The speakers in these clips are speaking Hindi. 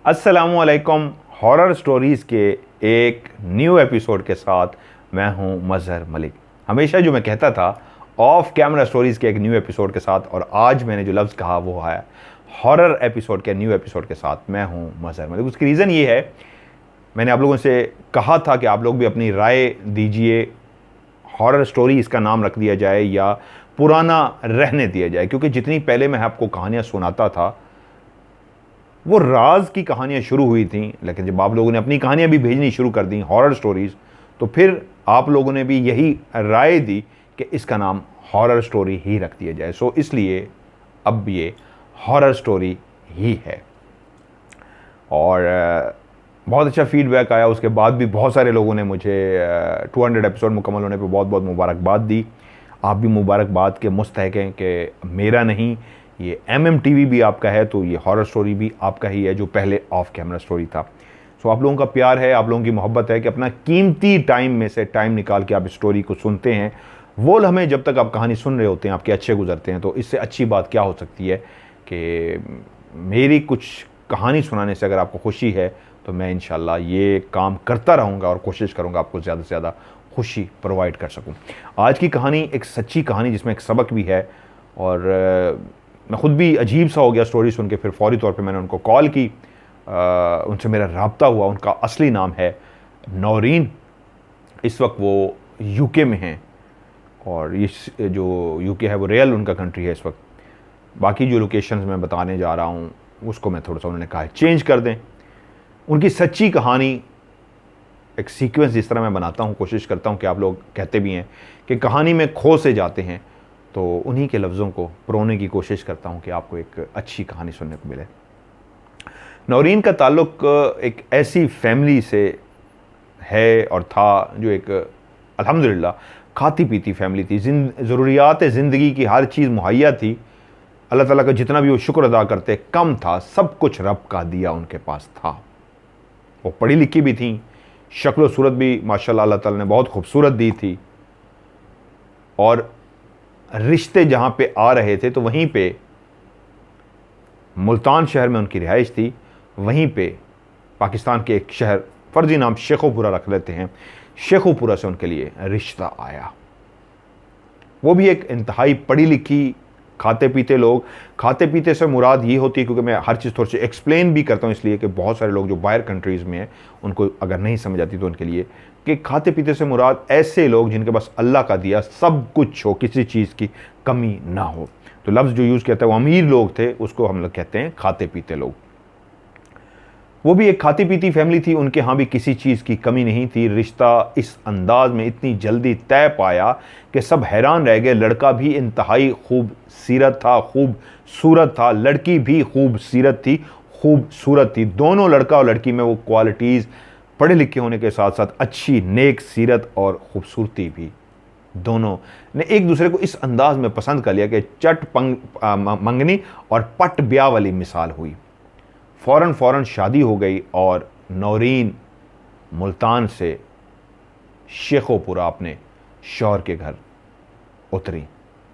अस्सलामुअलैकुम। हॉरर स्टोरीज़ के एक न्यू एपिसोड के साथ मैं हूं मज़हर मलिक। हमेशा जो मैं कहता था ऑफ कैमरा स्टोरीज़ के एक न्यू एपिसोड के साथ, और आज मैंने जो लफ्ज़ कहा वो है हॉरर एपिसोड के न्यू एपिसोड के साथ। मैं हूं मज़हर मलिक। उसकी रीज़न ये है, मैंने आप लोगों से कहा था कि आप लोग भी अपनी राय दीजिए, हॉरर स्टोरी इसका नाम रख दिया जाए या पुराना रहने दिया जाए, क्योंकि जितनी पहले मैं आपको कहानियाँ सुनाता था वो राज की कहानियाँ शुरू हुई थी, लेकिन जब आप लोगों ने अपनी कहानियाँ भी भेजनी शुरू कर दी हॉरर स्टोरीज़, तो फिर आप लोगों ने भी यही राय दी कि इसका नाम हॉरर स्टोरी ही रख दिया जाए। सो इसलिए अब ये हॉरर स्टोरी ही है। और बहुत अच्छा फीडबैक आया। उसके बाद भी बहुत सारे लोगों ने मुझे 200 एपिसोड मुकम्मल होने पे बहुत बहुत मुबारकबाद दी। आप भी मुबारकबाद के मुस्तहक हैं कि मेरा नहीं, ये MMTV भी आपका है, तो ये हॉरर स्टोरी भी आपका ही है जो पहले ऑफ कैमरा स्टोरी था। सो आप लोगों का प्यार है, आप लोगों की मोहब्बत है कि अपना कीमती टाइम में से टाइम निकाल के आप स्टोरी को सुनते हैं। वो लम्हे जब तक आप कहानी सुन रहे होते हैं आपके अच्छे गुजरते हैं। तो इससे अच्छी बात क्या हो सकती है कि मेरी कुछ कहानी सुनाने से अगर आपको खुशी है तो मैं इंशाल्लाह ये काम करता रहूँगा और कोशिश करूँगा आपको ज़्यादा से ज़्यादा खुशी प्रोवाइड कर सकूँ। आज की कहानी एक सच्ची कहानी जिसमें एक सबक भी है, और मैं ख़ुद भी अजीब सा हो गया स्टोरी सुन के। फिर फौरी तौर पे मैंने उनको कॉल की, उनसे मेरा रब्ता हुआ। उनका असली नाम है नौरीन। इस वक्त वो UK में हैं, और इस जो UK है वो रियल उनका कंट्री है इस वक्त। बाकी जो लोकेशंस मैं बताने जा रहा हूँ उसको मैं थोड़ा सा, उन्होंने कहा चेंज कर दें। उनकी सच्ची कहानी एक सीक्वेंस जिस तरह मैं बनाता हूँ, कोशिश करता हूँ कि आप लोग कहते भी हैं कि कहानी में खो से जाते हैं, तो उन्हीं के लफ्ज़ों को परोने की कोशिश करता हूँ कि आपको एक अच्छी कहानी सुनने को मिले। नौरीन का ताल्लुक़ एक ऐसी फैमिली से है और था जो एक अल्हम्दुलिल्लाह खाती पीती फैमिली थी। ज़रूरियात ज़िंदगी की हर चीज़ मुहैया थी। अल्लाह ताला का जितना भी वो शुक्र अदा करते कम था, सब कुछ रब का दिया उनके पास था। वो पढ़ी लिखी भी थी, शक्ल सूरत भी माशाल्लाह अल्लाह ताला ने बहुत खूबसूरत दी थी। और रिश्ते जहाँ पे आ रहे थे तो वहीं पे मुल्तान शहर में उनकी रिहाइश थी। वहीं पे पाकिस्तान के एक शहर, फर्जी नाम शेखोपुरा रख लेते हैं, शेखोपुरा से उनके लिए रिश्ता आया। वो भी एक इंतहाई पढ़ी लिखी खाते पीते लोग। खाते पीते से मुराद ये होती है, क्योंकि मैं हर चीज़ थोड़ी सी एक्सप्लेन भी करता हूँ इसलिए कि बहुत सारे लोग जो बाहर कंट्रीज़ में हैं उनको अगर नहीं समझ आती तो उनके लिए, कि खाते पीते से मुराद ऐसे लोग जिनके पास अल्लाह का दिया सब कुछ हो, किसी चीज़ की कमी ना हो। तो लफ्ज़ जो यूज़ किया था वो अमीर लोग थे, उसको हम लोग कहते हैं खाते पीते लोग। वो भी एक खाती पीती फैमिली थी, उनके यहाँ भी किसी चीज़ की कमी नहीं थी। रिश्ता इस अंदाज में इतनी जल्दी तय पाया कि सब हैरान रह गए। लड़का भी इंतहाई खूबसूरत था, खूबसूरत था, लड़की भी खूबसूरत थी, खूबसूरत थी। दोनों लड़का और लड़की में वो क्वालिटीज़ पढ़े लिखे होने के साथ साथ अच्छी नेक सीरत और ख़ूबसूरती भी, दोनों ने एक दूसरे को इस अंदाज में पसंद कर लिया कि चट मंगनी और पट ब्याह वाली मिसाल हुई। फ़ौरन शादी हो गई और नौरीन मुल्तान से शेखोपुरा अपने शौहर के घर उतरी।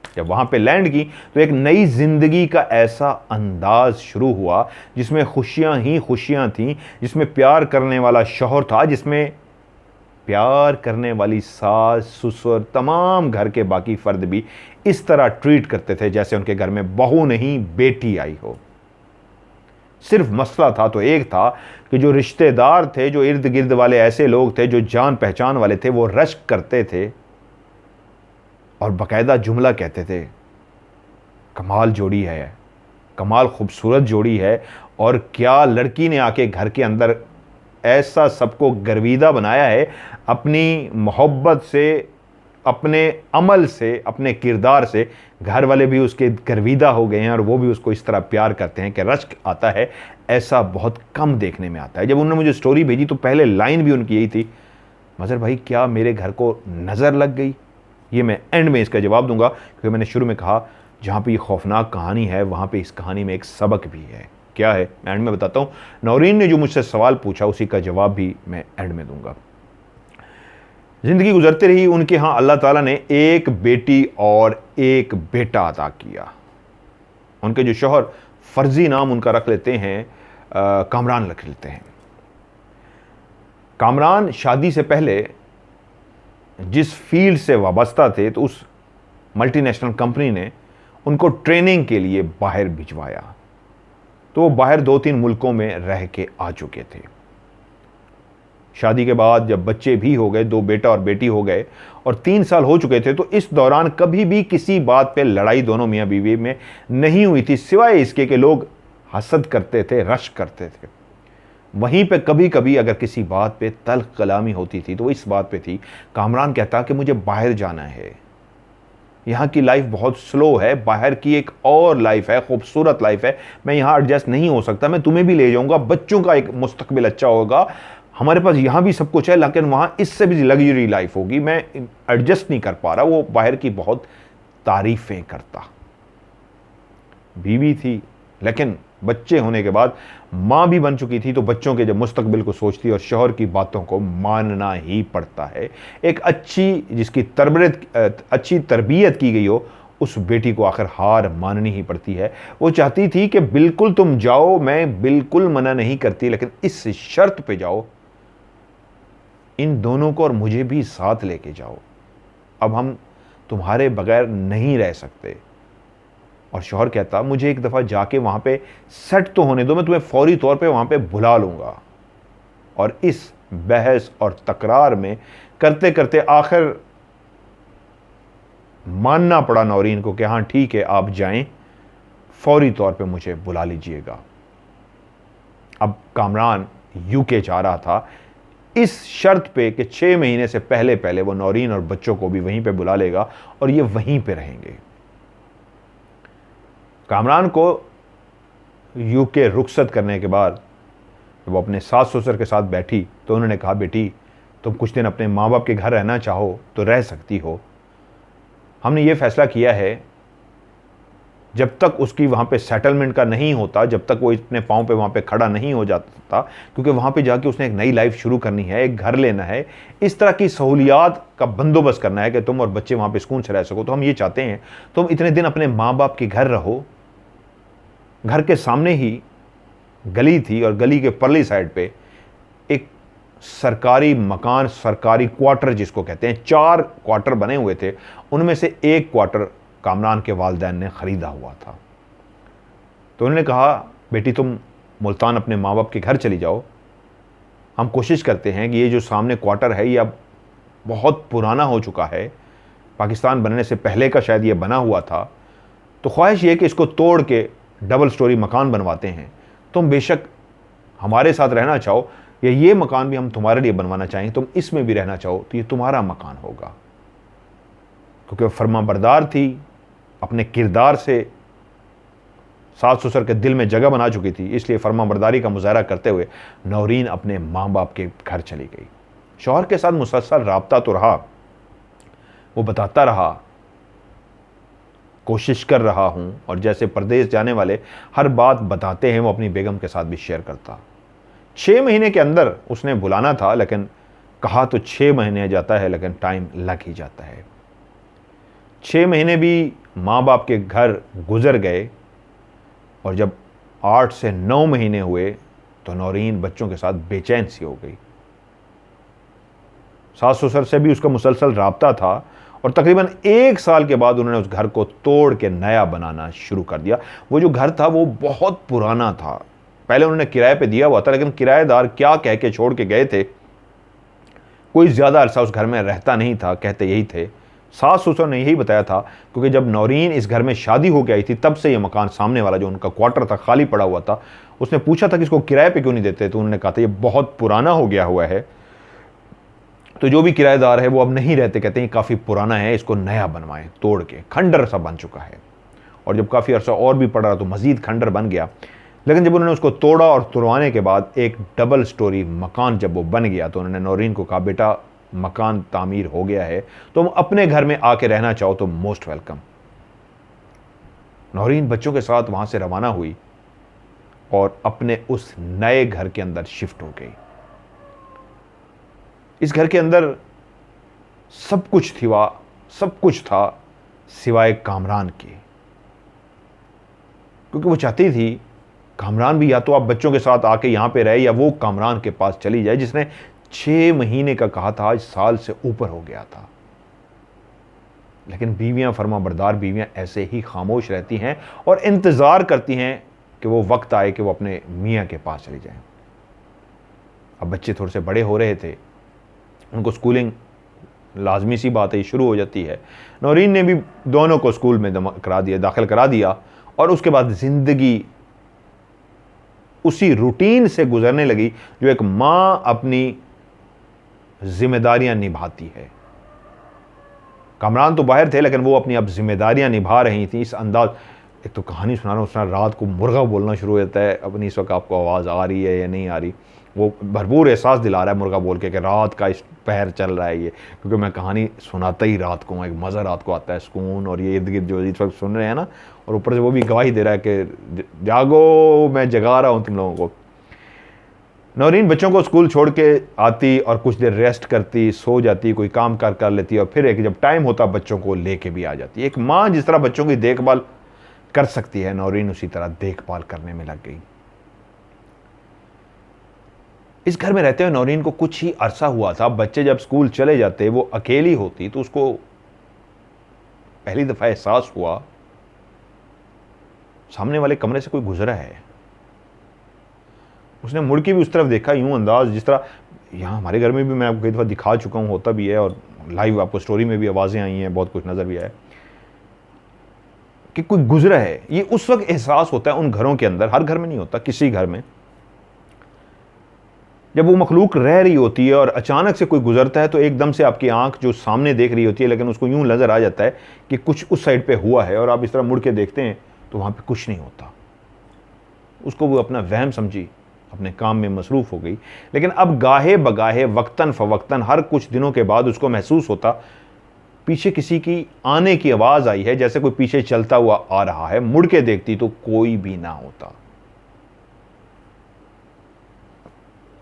जब वहाँ पे लैंड की तो एक नई ज़िंदगी का ऐसा अंदाज़ शुरू हुआ जिसमें खुशियाँ ही खुशियाँ थीं, जिसमें प्यार करने वाला शौहर था, जिसमें प्यार करने वाली सास ससुर तमाम घर के बाकी फ़र्द भी इस तरह ट्रीट करते थे जैसे उनके घर में बहू नहीं बेटी आई हो। सिर्फ मसला था तो एक था कि जो रिश्तेदार थे, जो इर्द गिर्द वाले ऐसे लोग थे जो जान पहचान वाले थे, वो रश्क करते थे और बाकायदा जुमला कहते थे, कमाल जोड़ी है, कमाल खूबसूरत जोड़ी है। और क्या लड़की ने आके घर के अंदर ऐसा सबको गर्विदा बनाया है अपनी मोहब्बत से, अपने अमल से, अपने किरदार से। घर वाले भी उसके गर्विदा हो गए हैं और वो भी उसको इस तरह प्यार करते हैं कि रश्क आता है। ऐसा बहुत कम देखने में आता है। जब उन्होंने मुझे स्टोरी भेजी तो पहले लाइन भी उनकी यही थी, मज़हर भाई क्या मेरे घर को नज़र लग गई? ये मैं एंड में इसका जवाब दूंगा, क्योंकि मैंने शुरू में कहा जहाँ पे ये खौफनाक कहानी है वहाँ पे इस कहानी में एक सबक भी है। क्या है मैं एंड में बताता हूँ। नौरीन ने जो मुझसे सवाल पूछा उसी का जवाब भी मैं एंड में दूंगा। ज़िंदगी गुजरती रही, उनके यहाँ अल्लाह ताला ने एक बेटी और एक बेटा अता किया। उनके जो शौहर, फर्जी नाम उनका रख लेते हैं कामरान लिख लेते हैं। कामरान शादी से पहले जिस फील्ड से वाबस्ता थे, तो उस मल्टीनेशनल कंपनी ने उनको ट्रेनिंग के लिए बाहर भिजवाया। तो वो बाहर 2-3 मुल्कों में रह के आ चुके थे। शादी के बाद जब बच्चे भी हो गए, 2 बेटा और बेटी हो गए और 3 साल हो चुके थे, तो इस दौरान कभी भी किसी बात पे लड़ाई दोनों मियाँ बीवी में नहीं हुई थी, सिवाय इसके कि लोग हसद करते थे, रश करते थे। वहीं पे कभी कभी अगर किसी बात पे तल्ख कलामी होती थी तो वो इस बात पे थी। कामरान कहता कि मुझे बाहर जाना है, यहाँ की लाइफ बहुत स्लो है, बाहर की एक और लाइफ है, खूबसूरत लाइफ है, मैं यहाँ एडजस्ट नहीं हो सकता, मैं तुम्हें भी ले जाऊँगा, बच्चों का एक मुस्तकबिल अच्छा होगा, हमारे पास यहाँ भी सब कुछ है, लेकिन वहाँ इससे भी लग्जरी लाइफ होगी, मैं एडजस्ट नहीं कर पा रहा। वो बाहर की बहुत तारीफ़ें करता। बीवी थी, लेकिन बच्चे होने के बाद माँ भी बन चुकी थी, तो बच्चों के जब मुस्तकबिल को सोचती और शौहर की बातों को मानना ही पड़ता है। एक जिसकी अच्छी तरबियत की गई हो, उस बेटी को आखिर हार माननी ही पड़ती है। वो चाहती थी कि बिल्कुल तुम जाओ, मैं बिल्कुल मना नहीं करती, लेकिन इस शर्त पे जाओ, इन दोनों को और मुझे भी साथ लेके जाओ, अब हम तुम्हारे बगैर नहीं रह सकते। और शौहर कहता मुझे एक दफ़ा जाके वहाँ पे सेट तो होने दो, मैं तुम्हें फौरी तौर पे वहाँ पे बुला लूँगा। और इस बहस और तकरार में करते करते आखिर मानना पड़ा नौरीन को कि हाँ ठीक है, आप जाएं, फौरी तौर पे मुझे बुला लीजिएगा। अब कामरान यूके जा रहा था इस शर्त पे कि 6 महीने से पहले पहले वो नौरीन और बच्चों को भी वहीं पे बुला लेगा और ये वहीं पे रहेंगे। कामरान को यूके रुखसत करने के बाद वो अपने सास ससुर के साथ बैठी तो उन्होंने कहा, बेटी तुम कुछ दिन अपने माँ बाप के घर रहना चाहो तो रह सकती हो, हमने ये फैसला किया है जब तक उसकी वहाँ पे सेटलमेंट का नहीं होता, जब तक वो अपने पाँव पे वहाँ पे खड़ा नहीं हो जाता, क्योंकि वहाँ पे जाके उसने एक नई लाइफ शुरू करनी है, एक घर लेना है, इस तरह की सहूलियात का बंदोबस्त करना है कि तुम और बच्चे वहाँ पे सुकून से रह सको। तो हम ये चाहते हैं तुम इतने दिन अपने माँ बाप के घर रहो। घर के सामने ही गली थी और गली के परली साइड पे एक सरकारी मकान, सरकारी क्वार्टर जिसको कहते हैं, 4 क्वार्टर बने हुए थे, उनमें से एक क्वार्टर कामरान के वालिदैन ने ख़रीदा हुआ था। तो उन्होंने कहा, बेटी तुम मुल्तान अपने माँ बाप के घर चली जाओ, हम कोशिश करते हैं कि ये जो सामने क्वार्टर है ये अब बहुत पुराना हो चुका है, पाकिस्तान बनने से पहले का शायद ये बना हुआ था, तो ख्वाहिश ये कि इसको तोड़ के डबल स्टोरी मकान बनवाते हैं। तुम बेशक हमारे साथ रहना चाहो या ये मकान भी हम तुम्हारे लिए बनवाना चाहें, तुम इसमें भी रहना चाहो तो ये तुम्हारा मकान होगा। क्योंकि वो फर्माबरदार थी, अपने किरदार से सास ससुर के दिल में जगह बना चुकी थी, इसलिए फर्माबरदारी का मुजाहरा करते हुए नौरीन अपने माँ बाप के घर चली गई। शौहर के साथ मुसलसल राब्ता तो रहा, वो बताता रहा, कोशिश कर रहा हूँ, और जैसे परदेश जाने वाले हर बात बताते हैं वो अपनी बेगम के साथ भी शेयर करता। 6 महीने के अंदर उसने बुलाना था, लेकिन कहा तो 6 महीने जाता है, लेकिन टाइम लग ही जाता है। 6 महीने भी माँ बाप के घर गुजर गए और जब 8 से 9 महीने हुए तो नौरीन बच्चों के साथ बेचैन सी हो गई। सास ससुर से भी उसका मुसलसल राब्ता था और तकरीबन 1 साल के बाद उन्होंने उस घर को तोड़ के नया बनाना शुरू कर दिया। वो जो घर था वो बहुत पुराना था, पहले उन्होंने किराए पे दिया हुआ था, लेकिन किराएदार क्या कह के छोड़ के गए थे, कोई ज़्यादा अरसा उस घर में रहता नहीं था, कहते यही थे। सास ससुर ने यही बताया था, क्योंकि जब नौरीन इस घर में शादी हो गई थी तब से ये मकान सामने वाला जो उनका क्वार्टर था खाली पड़ा हुआ था। उसने पूछा था कि इसको किराए पे क्यों नहीं देते, तो उन्होंने कहा था ये बहुत पुराना हो गया हुआ है, तो जो भी किराएदार है वो अब नहीं रहते, कहते हैं काफ़ी पुराना है, इसको नया बनवाएं, तोड़ के खंडर सा बन चुका है। और जब काफ़ी अरसा और भी पड़ा तो मज़ीद खंडर बन गया। लेकिन जब उन्होंने उसको तोड़ा और तुड़वाने के बाद एक डबल स्टोरी मकान जब वो बन गया तो उन्होंने नौरीन को कहा, बेटा मकान तामीर हो गया है, तुम अपने घर में आके रहना चाहो तो मोस्ट वेलकम। नौरीन बच्चों के साथ वहां से रवाना हुई और अपने उस नए घर के अंदर शिफ्ट हो गई। इस घर के अंदर सब कुछ था सिवाय कामरान के, क्योंकि वो चाहती थी कामरान भी या तो आप बच्चों के साथ आके यहाँ पे रहे या वो कामरान के पास चली जाए जिसने 6 महीने का कहा था, आज साल से ऊपर हो गया था। लेकिन बीवियां, फर्माबरदार बीवियां ऐसे ही खामोश रहती हैं और इंतजार करती हैं कि वो वक्त आए कि वो अपने मियाँ के पास चली जाएं। अब बच्चे थोड़े से बड़े हो रहे थे, उनको स्कूलिंग लाजमी सी बात है शुरू हो जाती है। नौरीन ने भी दोनों को स्कूल में दाखिल करा दिया और उसके बाद ज़िंदगी उसी रूटीन से गुजरने लगी जो एक माँ अपनी जिम्मेदारियां निभाती है। कामरान तो बाहर थे लेकिन वो अपनी अब जिम्मेदारियां निभा रही थी। इस अंदाज, एक तो कहानी सुना रहा हूँ, उसने रात को मुर्गा बोलना शुरू हो जाता है। अपनी इस वक्त आपको आवाज़ आ रही है या नहीं आ रही, वो भरपूर एहसास दिला रहा है मुर्गा बोल के कि रात का इस पहर चल रहा है ये, क्योंकि मैं कहानी सुनाता ही रात को, एक मज़ा रात को आता है, सुकून। और ये इर्द गिर्द जो इस वक्त सुन रहे हैं ना, और ऊपर से वो भी गवाही दे रहा है कि जागो, मैं जगा रहा हूँ तुम लोगों को। नौरीन बच्चों को स्कूल छोड़ के आती और कुछ देर रेस्ट करती, सो जाती, कोई काम कर लेती और फिर एक जब टाइम होता बच्चों को लेके भी आ जाती। एक माँ जिस तरह बच्चों की देखभाल कर सकती है, नौरीन उसी तरह देखभाल करने में लग गई। इस घर में रहते हुए नौरीन को कुछ ही अरसा हुआ था। बच्चे जब स्कूल चले जाते, वो अकेली होती, तो उसको पहली दफा एहसास हुआ सामने वाले कमरे से कोई गुजरा है। उसने मुड़ के भी उस तरफ देखा, यूं अंदाज जिस तरह यहाँ हमारे घर में भी मैं आपको कई दफ़ा दिखा चुका हूँ, होता भी है और लाइव आपको स्टोरी में भी आवाज़ें आई हैं, बहुत कुछ नज़र भी आया कि कोई गुजरा है। ये उस वक्त एहसास होता है उन घरों के अंदर, हर घर में नहीं होता, किसी घर में, जब वो मखलूक रह रही होती है और अचानक से कोई गुजरता है तो एकदम से आपकी आंख जो सामने देख रही होती है, लेकिन उसको यूं नज़र आ जाता है कि कुछ उस साइड पे हुआ है, और आप इस तरह मुड़ के देखते हैं तो वहाँ पे कुछ नहीं होता। उसको वो अपना वहम समझी, अपने काम में मसरूफ़ हो गई। लेकिन अब गाहे बगाहे, वक्तन फ़वक्तन, हर कुछ दिनों के बाद उसको महसूस होता पीछे किसी की आने की आवाज़ आई है, जैसे कोई पीछे चलता हुआ आ रहा है। मुड़ के देखती तो कोई भी ना होता।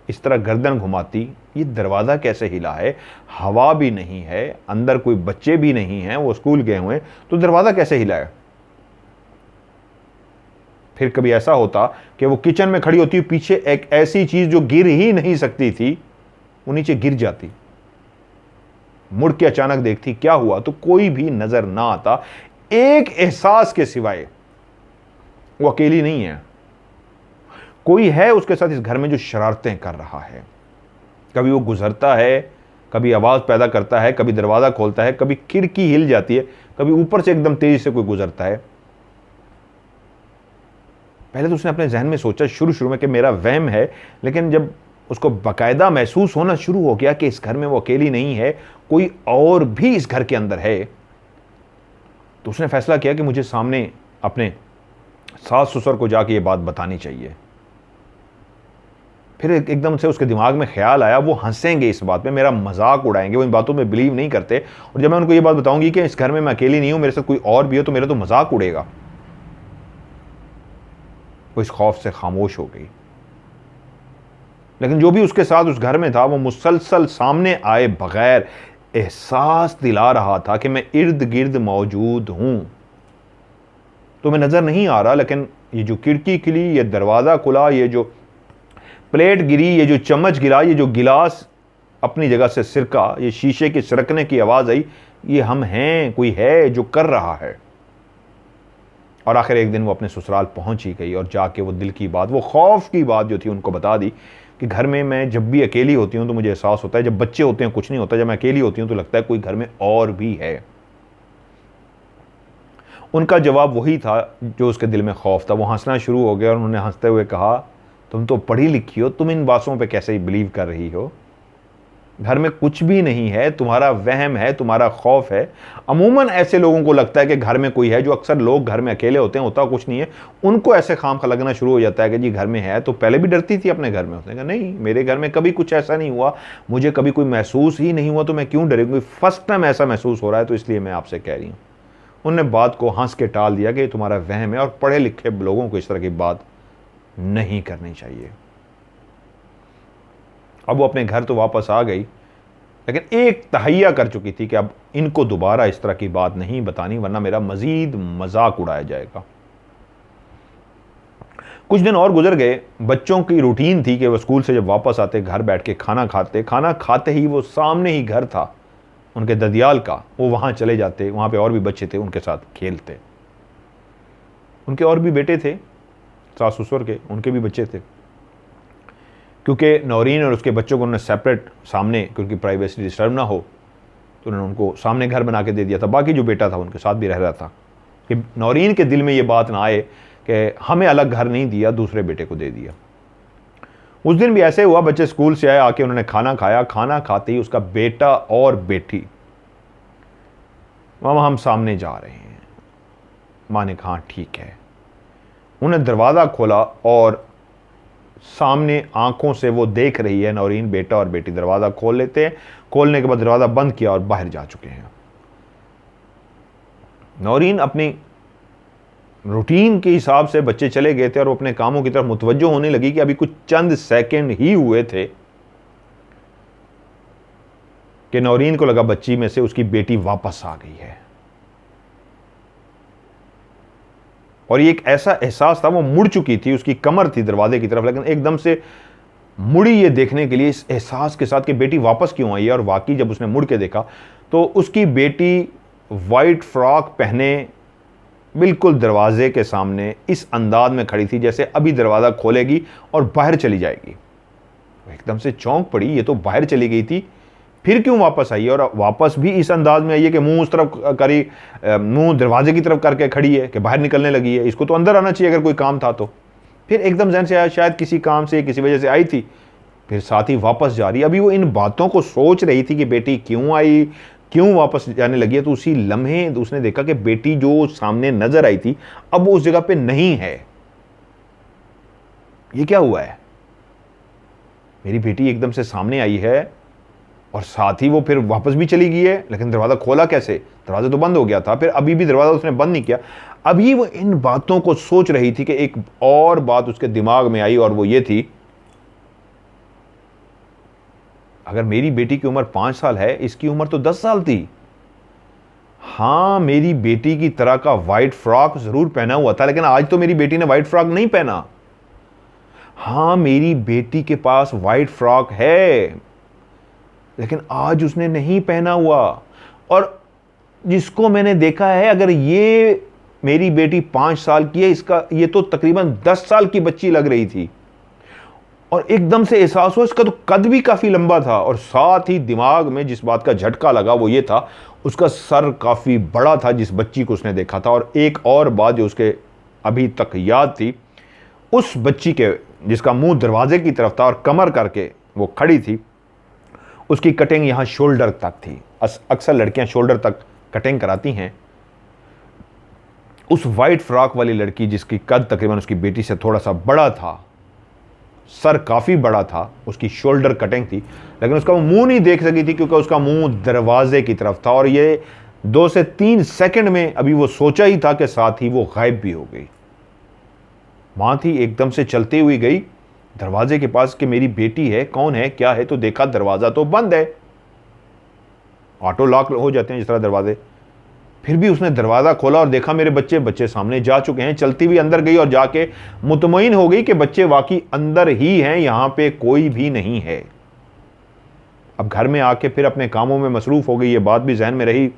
इस तरह गर्दन घुमाती, ये दरवाज़ा कैसे हिला है, हवा भी नहीं है, अंदर कोई बच्चे भी नहीं हैं, वो स्कूल गए हुए, तो दरवाज़ा कैसे हिला है। फिर कभी ऐसा होता कि वो किचन में खड़ी होती, पीछे एक ऐसी चीज़ जो गिर ही नहीं सकती थी वो नीचे गिर जाती। मुड़ के अचानक देखती क्या हुआ, तो कोई भी नज़र ना आता। एक एहसास के सिवाय वो अकेली नहीं है, कोई है उसके साथ इस घर में जो शरारतें कर रहा है। कभी वो गुजरता है, कभी आवाज़ पैदा करता है, कभी दरवाज़ा खोलता है, कभी खिड़की हिल जाती है, कभी ऊपर से एकदम तेज़ी से कोई गुजरता है। पहले तो उसने अपने जहन में सोचा शुरू में कि मेरा वहम है, लेकिन जब उसको बाकायदा महसूस होना शुरू हो गया कि इस घर में वो अकेली नहीं है, कोई और भी इस घर के अंदर है, तो उसने फैसला किया कि मुझे सामने अपने सास ससुर को जाके ये बात बतानी चाहिए। फिर एकदम से उसके दिमाग में ख्याल आया, वो हंसेंगे इस बात पे, मेरा मजाक उड़ाएंगे, वो इन बातों में बिलीव नहीं करते, और जब मैं उनको ये बात बताऊंगी कि इस घर में मैं अकेली नहीं हूं, मेरे साथ कोई और भी हो, तो मेरा तो मजाक उड़ेगा। वो इस खौफ से खामोश हो गई। लेकिन जो भी उसके साथ उस घर में था, वो मुसलसल सामने आए बगैर एहसास दिला रहा था कि मैं इर्द गिर्द मौजूद हूं। तो मैं नजर नहीं आ रहा, लेकिन ये जो खिड़की खुली, ये दरवाजा खुला, ये जो प्लेट गिरी, ये जो चम्मच गिरा, ये जो गिलास अपनी जगह से सिरका, ये शीशे के सिरकने की आवाज आई, ये हम हैं, कोई है जो कर रहा है। और आखिर एक दिन वो अपने ससुराल पहुंच ही गई और जाके वो दिल की बात, वो खौफ की बात जो थी उनको बता दी कि घर में मैं जब भी अकेली होती हूँ तो मुझे एहसास होता है, जब बच्चे होते हैं कुछ नहीं होता, जब मैं अकेली होती हूँ तो लगता है कोई घर में और भी है। उनका जवाब वही था जो उसके दिल में खौफ था। वो हंसना शुरू हो गया और उन्होंने हंसते हुए कहा, तुम तो पढ़ी लिखी हो, तुम इन बातों पे कैसे बिलीव कर रही हो, घर में कुछ भी नहीं है, तुम्हारा वहम है, तुम्हारा खौफ है। अमूमन ऐसे लोगों को लगता है कि घर में कोई है, जो अक्सर लोग घर में अकेले होते हैं, होता कुछ नहीं है, उनको ऐसे खामखा लगना शुरू हो जाता है कि जी घर में है। तो पहले भी डरती थी अपने घर में, उसने कहा नहीं, मेरे घर में कभी कुछ ऐसा नहीं हुआ, मुझे कभी कोई महसूस ही नहीं हुआ, तो मैं क्यों डरूंगी, फर्स्ट टाइम ऐसा महसूस हो रहा है तो इसलिए मैं आपसे कह रही हूँ। उन्होंने बात को हंस के टाल दिया कि ये तुम्हारा वहम है और पढ़े लिखे लोगों को इस तरह की बात नहीं करनी चाहिए। अब वो अपने घर तो वापस आ गई, लेकिन एक तहैया कर चुकी थी कि अब इनको दोबारा इस तरह की बात नहीं बतानी, वरना मेरा मजीद मजाक उड़ाया जाएगा। कुछ दिन और गुजर गए। बच्चों की रूटीन थी कि वो स्कूल से जब वापस आते घर बैठ के खाना खाते, खाना खाते ही वो सामने ही घर था उनके ददियाल का, वो वहाँ चले जाते, वहाँ पे और भी बच्चे थे उनके साथ खेलते। उनके और भी बेटे थे सास ससुर के, उनके भी बच्चे थे। क्योंकि नौरीन और उसके बच्चों को उन्होंने सेपरेट सामने, क्योंकि प्राइवेसी डिस्टर्ब ना हो, तो उन्होंने उनको सामने घर बना के दे दिया था। बाकी जो बेटा था उनके साथ भी रह रहा था कि नौरीन के दिल में ये बात ना आए कि हमें अलग घर नहीं दिया, दूसरे बेटे को दे दिया। उस दिन भी ऐसे हुआ, बच्चे स्कूल से आए, आके उन्होंने खाना खाया। खाना खाते ही उसका बेटा और बेटी, मामा हम सामने जा रहे हैं। माँ ने कहा ठीक है। उन्हें दरवाज़ा खोला और सामने आंखों से वो देख रही है नौरीन, बेटा और बेटी दरवाज़ा खोल लेते हैं। खोलने के बाद दरवाज़ा बंद किया और बाहर जा चुके हैं। नौरीन अपनी रूटीन के हिसाब से, बच्चे चले गए थे और वो अपने कामों की तरफ मुतवज्जो होने लगी कि अभी कुछ चंद सेकंड ही हुए थे कि नौरीन को लगा बच्ची में से उसकी बेटी वापस आ गई है। और ये एक ऐसा एहसास था, वो मुड़ चुकी थी, उसकी कमर थी दरवाजे की तरफ, लेकिन एकदम से मुड़ी ये देखने के लिए इस एहसास के साथ कि बेटी वापस क्यों आई है। और वाकई जब उसने मुड़ के देखा तो उसकी बेटी वाइट फ्रॉक पहने बिल्कुल दरवाजे के सामने इस अंदाज में खड़ी थी जैसे अभी दरवाज़ा खोलेगी और बाहर चली जाएगी। एकदम से चौंक पड़ी, ये तो बाहर चली गई थी, फिर क्यों वापस आई है? और वापस भी इस अंदाज में आई है कि मुंह उस तरफ करी, मुंह दरवाजे की तरफ करके खड़ी है कि बाहर निकलने लगी है। इसको तो अंदर आना चाहिए अगर कोई काम था तो। फिर एकदम जहन से आया शायद किसी काम से, किसी वजह से आई थी, फिर साथ ही वापस जा रही। अभी वो इन बातों को सोच रही थी कि बेटी क्यों आई, क्यों वापस जाने लगी है। तो उसी लम्हे उसने देखा कि बेटी जो सामने नजर आई थी अब वो उस जगह पे नहीं है। ये क्या हुआ है? मेरी बेटी एकदम से सामने आई है और साथ ही वो फिर वापस भी चली गई है, लेकिन दरवाज़ा खोला कैसे? दरवाज़ा तो बंद हो गया था। फिर अभी भी दरवाज़ा उसने बंद नहीं किया। अभी वो इन बातों को सोच रही थी कि एक और बात उसके दिमाग में आई, और वो ये थी, अगर मेरी बेटी की उम्र 5 साल है, इसकी उम्र तो 10 साल थी। हाँ, मेरी बेटी की तरह का वाइट फ्रॉक जरूर पहना हुआ था, लेकिन आज तो मेरी बेटी ने वाइट फ्रॉक नहीं पहना। हाँ, मेरी बेटी के पास वाइट फ्रॉक है, लेकिन आज उसने नहीं पहना हुआ। और जिसको मैंने देखा है, अगर ये मेरी बेटी 5 साल की है, इसका ये तो तकरीबन 10 साल की बच्ची लग रही थी। और एकदम से एहसास हुआ इसका तो कद भी काफी लंबा था। और साथ ही दिमाग में जिस बात का झटका लगा वो ये था, उसका सर काफी बड़ा था जिस बच्ची को उसने देखा था। और एक और बात जो उसके अभी तक याद थी, उस बच्ची के जिसका मुंह दरवाजे की तरफ था और कमर करके वो खड़ी थी, उसकी कटिंग यहां शोल्डर तक थी। अक्सर लड़कियां शोल्डर तक कटिंग कराती हैं। उस वाइट फ्रॉक वाली लड़की जिसकी कद तकरीबन उसकी बेटी से थोड़ा सा बड़ा था, सर काफी बड़ा था, उसकी शोल्डर कटिंग थी, लेकिन उसका वो मुंह नहीं देख सकी थी क्योंकि उसका मुंह दरवाजे की तरफ था। और ये 2 से 3 सेकंड में अभी वो सोचा ही था कि साथ ही वो गायब भी हो गई। मां थी, एकदम से चलती हुई गई दरवाजे के पास कि मेरी बेटी है, कौन है, क्या है? तो देखा दरवाजा तो बंद है, ऑटो लॉक हो जाते हैं जिस तरह दरवाजे। फिर भी उसने दरवाजा खोला और देखा मेरे बच्चे सामने जा चुके हैं। चलती हुई अंदर गई और जाके मुतमईन हो गई कि बच्चे वाकई अंदर ही हैं, यहां पे कोई भी नहीं है। अब घर में आके फिर अपने कामों में मसरूफ हो गई। ये बात भी जहन में रही,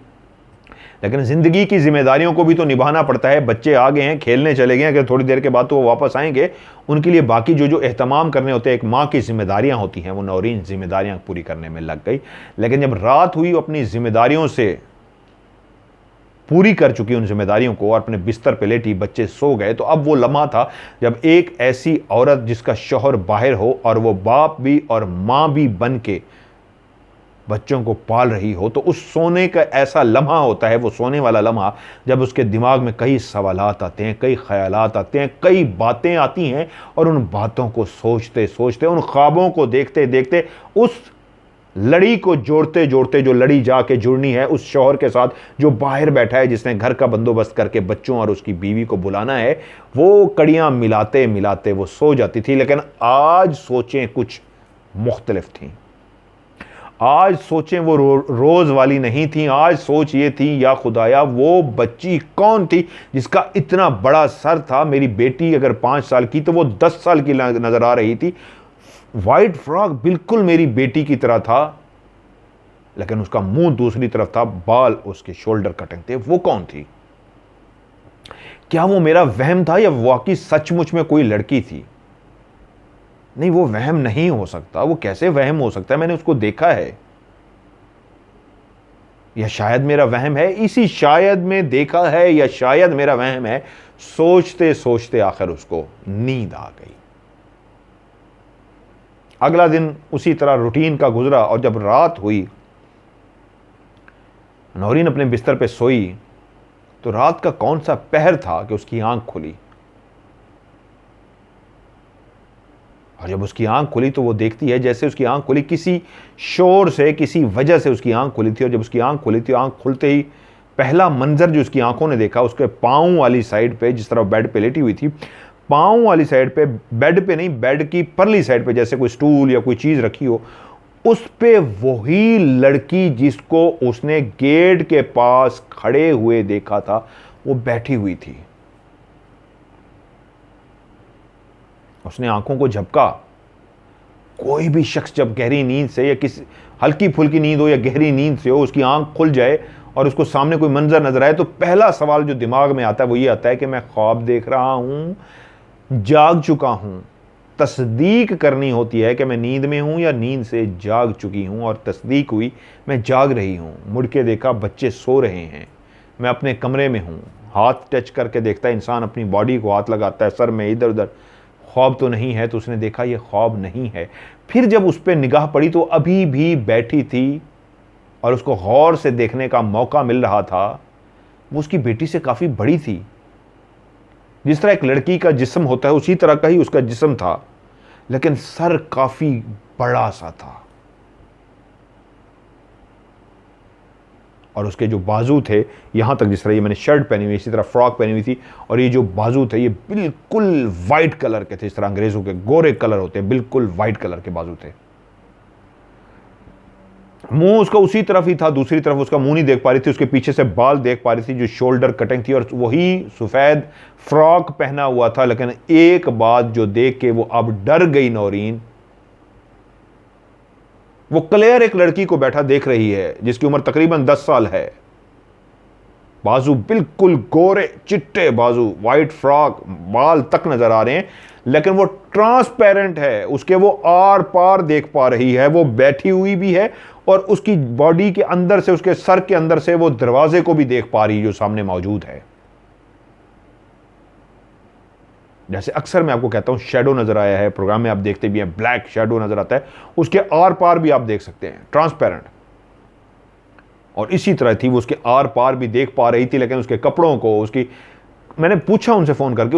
लेकिन जिंदगी की जिम्मेदारियों को भी तो निभाना पड़ता है। बच्चे आ गए हैं, खेलने चले गए हैं, अगर थोड़ी देर के बाद तो वो वापस आएंगे, उनके लिए बाकी जो एहतमाम करने होते हैं, एक माँ की जिम्मेदारियां होती हैं, वो नौरीन जिम्मेदारियां पूरी करने में लग गई। लेकिन जब रात हुई, अपनी जिम्मेदारियों से पूरी कर चुकी उन जिम्मेदारियों को और अपने बिस्तर पे लेटी, बच्चे सो गए, तो अब वो लम्हा था जब एक ऐसी औरत जिसका शौहर बाहर हो और वो बाप भी और माँ भी बन के बच्चों को पाल रही हो, तो उस सोने का ऐसा लम्हा होता है, वो सोने वाला लम्हा, जब उसके दिमाग में कई सवालात आते हैं, कई ख्यालात आते हैं, कई बातें आती हैं, और उन बातों को सोचते सोचते, उन ख्वाबों को देखते देखते, उस लड़ी को जोड़ते जोड़ते, जो लड़ी जाके जुड़नी है उस शौहर के साथ जो बाहर बैठा है, जिसने घर का बंदोबस्त करके बच्चों और उसकी बीवी को बुलाना है, वो कड़ियां मिलाते मिलाते वो सो जाती थी। लेकिन आज सोचें कुछ मुख्तलिफ थी। आज सोचें वो रोज वाली नहीं थी, आज सोच ये थी या खुदाया वो बच्ची कौन थी जिसका इतना बड़ा सर था। मेरी बेटी अगर 5 साल की तो वो 10 साल की नजर आ रही थी। वाइट फ्रॉक बिल्कुल मेरी बेटी की तरह था, लेकिन उसका मुंह दूसरी तरफ था, बाल उसके शोल्डर कटिंग थे। वो कौन थी? क्या वो मेरा वहम था या वाकई सचमुच में कोई लड़की थी? नहीं, वो वहम नहीं हो सकता। वो कैसे वहम हो सकता है? मैंने उसको देखा है। या शायद मेरा वहम है, इसी शायद में देखा है या शायद मेरा वहम है। सोचते सोचते आखिर उसको नींद आ गई। अगला दिन उसी तरह रूटीन का गुजरा और जब रात हुई, नौरीन अपने बिस्तर पे सोई तो रात का कौन सा पहर था कि उसकी आंख खुली। और जब उसकी आंख खुली तो वो देखती है जैसे उसकी आंख खुली किसी शोर से, किसी वजह से उसकी आंख खुली थी। और जब उसकी आंख खुली थी, आंख खुलते ही पहला मंजर जो उसकी आंखों ने देखा, उसके पांव वाली साइड पे, जिस तरह बेड पे लेटी हुई थी, पांव वाली साइड पे, बेड पे नहीं, बेड की परली साइड पे जैसे कोई स्टूल या कोई चीज रखी हो, उस पे वही लड़की जिसको उसने गेट के पास खड़े हुए देखा था, वो बैठी हुई थी। उसने आंखों को झपका। कोई भी शख्स जब गहरी नींद से या किसी हल्की फुल्की नींद हो या गहरी नींद से हो, उसकी आंख खुल जाए और उसको सामने कोई मंजर नजर आए, तो पहला सवाल जो दिमाग में आता है वो ये आता है कि मैं ख्वाब देख रहा हूं, जाग चुका हूं। तस्दीक करनी होती है कि मैं नींद में हूं या नींद से जाग चुकी हूं, और तस्दीक हुई, मैं जाग रही हूं। मुड़ के देखा बच्चे सो रहे हैं, मैं अपने कमरे में हूं। हाथ टच करके देखता है इंसान, अपनी बॉडी को हाथ लगाता है सर में, इधर उधर, ख्वाब तो नहीं है। तो उसने देखा ये ख्वाब नहीं है। फिर जब उस पर निगाह पड़ी तो अभी भी बैठी थी और उसको गौर से देखने का मौका मिल रहा था। वो उसकी बेटी से काफी बड़ी थी। जिस तरह एक लड़की का जिस्म होता है उसी तरह का ही उसका जिस्म था, लेकिन सर काफी बड़ा सा था। और उसके जो बाजू थे, यहां तक जिस तरह ये मैंने शर्ट पहनी हुई, इसी तरह फ्रॉक पहनी हुई थी, और ये जो बाजू थे ये बिल्कुल वाइट कलर के थे। इस तरह अंग्रेजों के गोरे कलर होते हैं, बिल्कुल वाइट कलर के बाजू थे। मुंह उसका उसी तरफ ही था, दूसरी तरफ उसका मुंह नहीं देख पा रही थी। उसके पीछे से बाल देख पा रही थी जो शोल्डर कटिंग थी, और वही सफेद फ्रॉक पहना हुआ था। लेकिन एक बात जो देख के वो अब डर गई नौरीन, वो क्लियर एक लड़की को बैठा देख रही है जिसकी उम्र तकरीबन 10 साल है। बाजू बिल्कुल गोरे चिट्टे बाजू, वाइट फ्रॉक, बाल तक नजर आ रहे हैं, लेकिन वो ट्रांसपेरेंट है। उसके वो आर पार देख पा रही है। वो बैठी हुई भी है और उसकी बॉडी के अंदर से, उसके सर के अंदर से वो दरवाजे को भी देख पा रही है जो सामने मौजूद है। जैसे अक्सर मैं आपको कहता हूं शैडो नजर आया है, प्रोग्राम में आप देखते भी हैं ब्लैक शैडो नजर आता है, उसके आर पार भी आप देख सकते हैं, ट्रांसपेरेंट। और इसी तरह थी वो, उसके आर पार भी देख पा रही थी, लेकिन उसके कपड़ों को, उसकी, मैंने पूछा उनसे फोन करके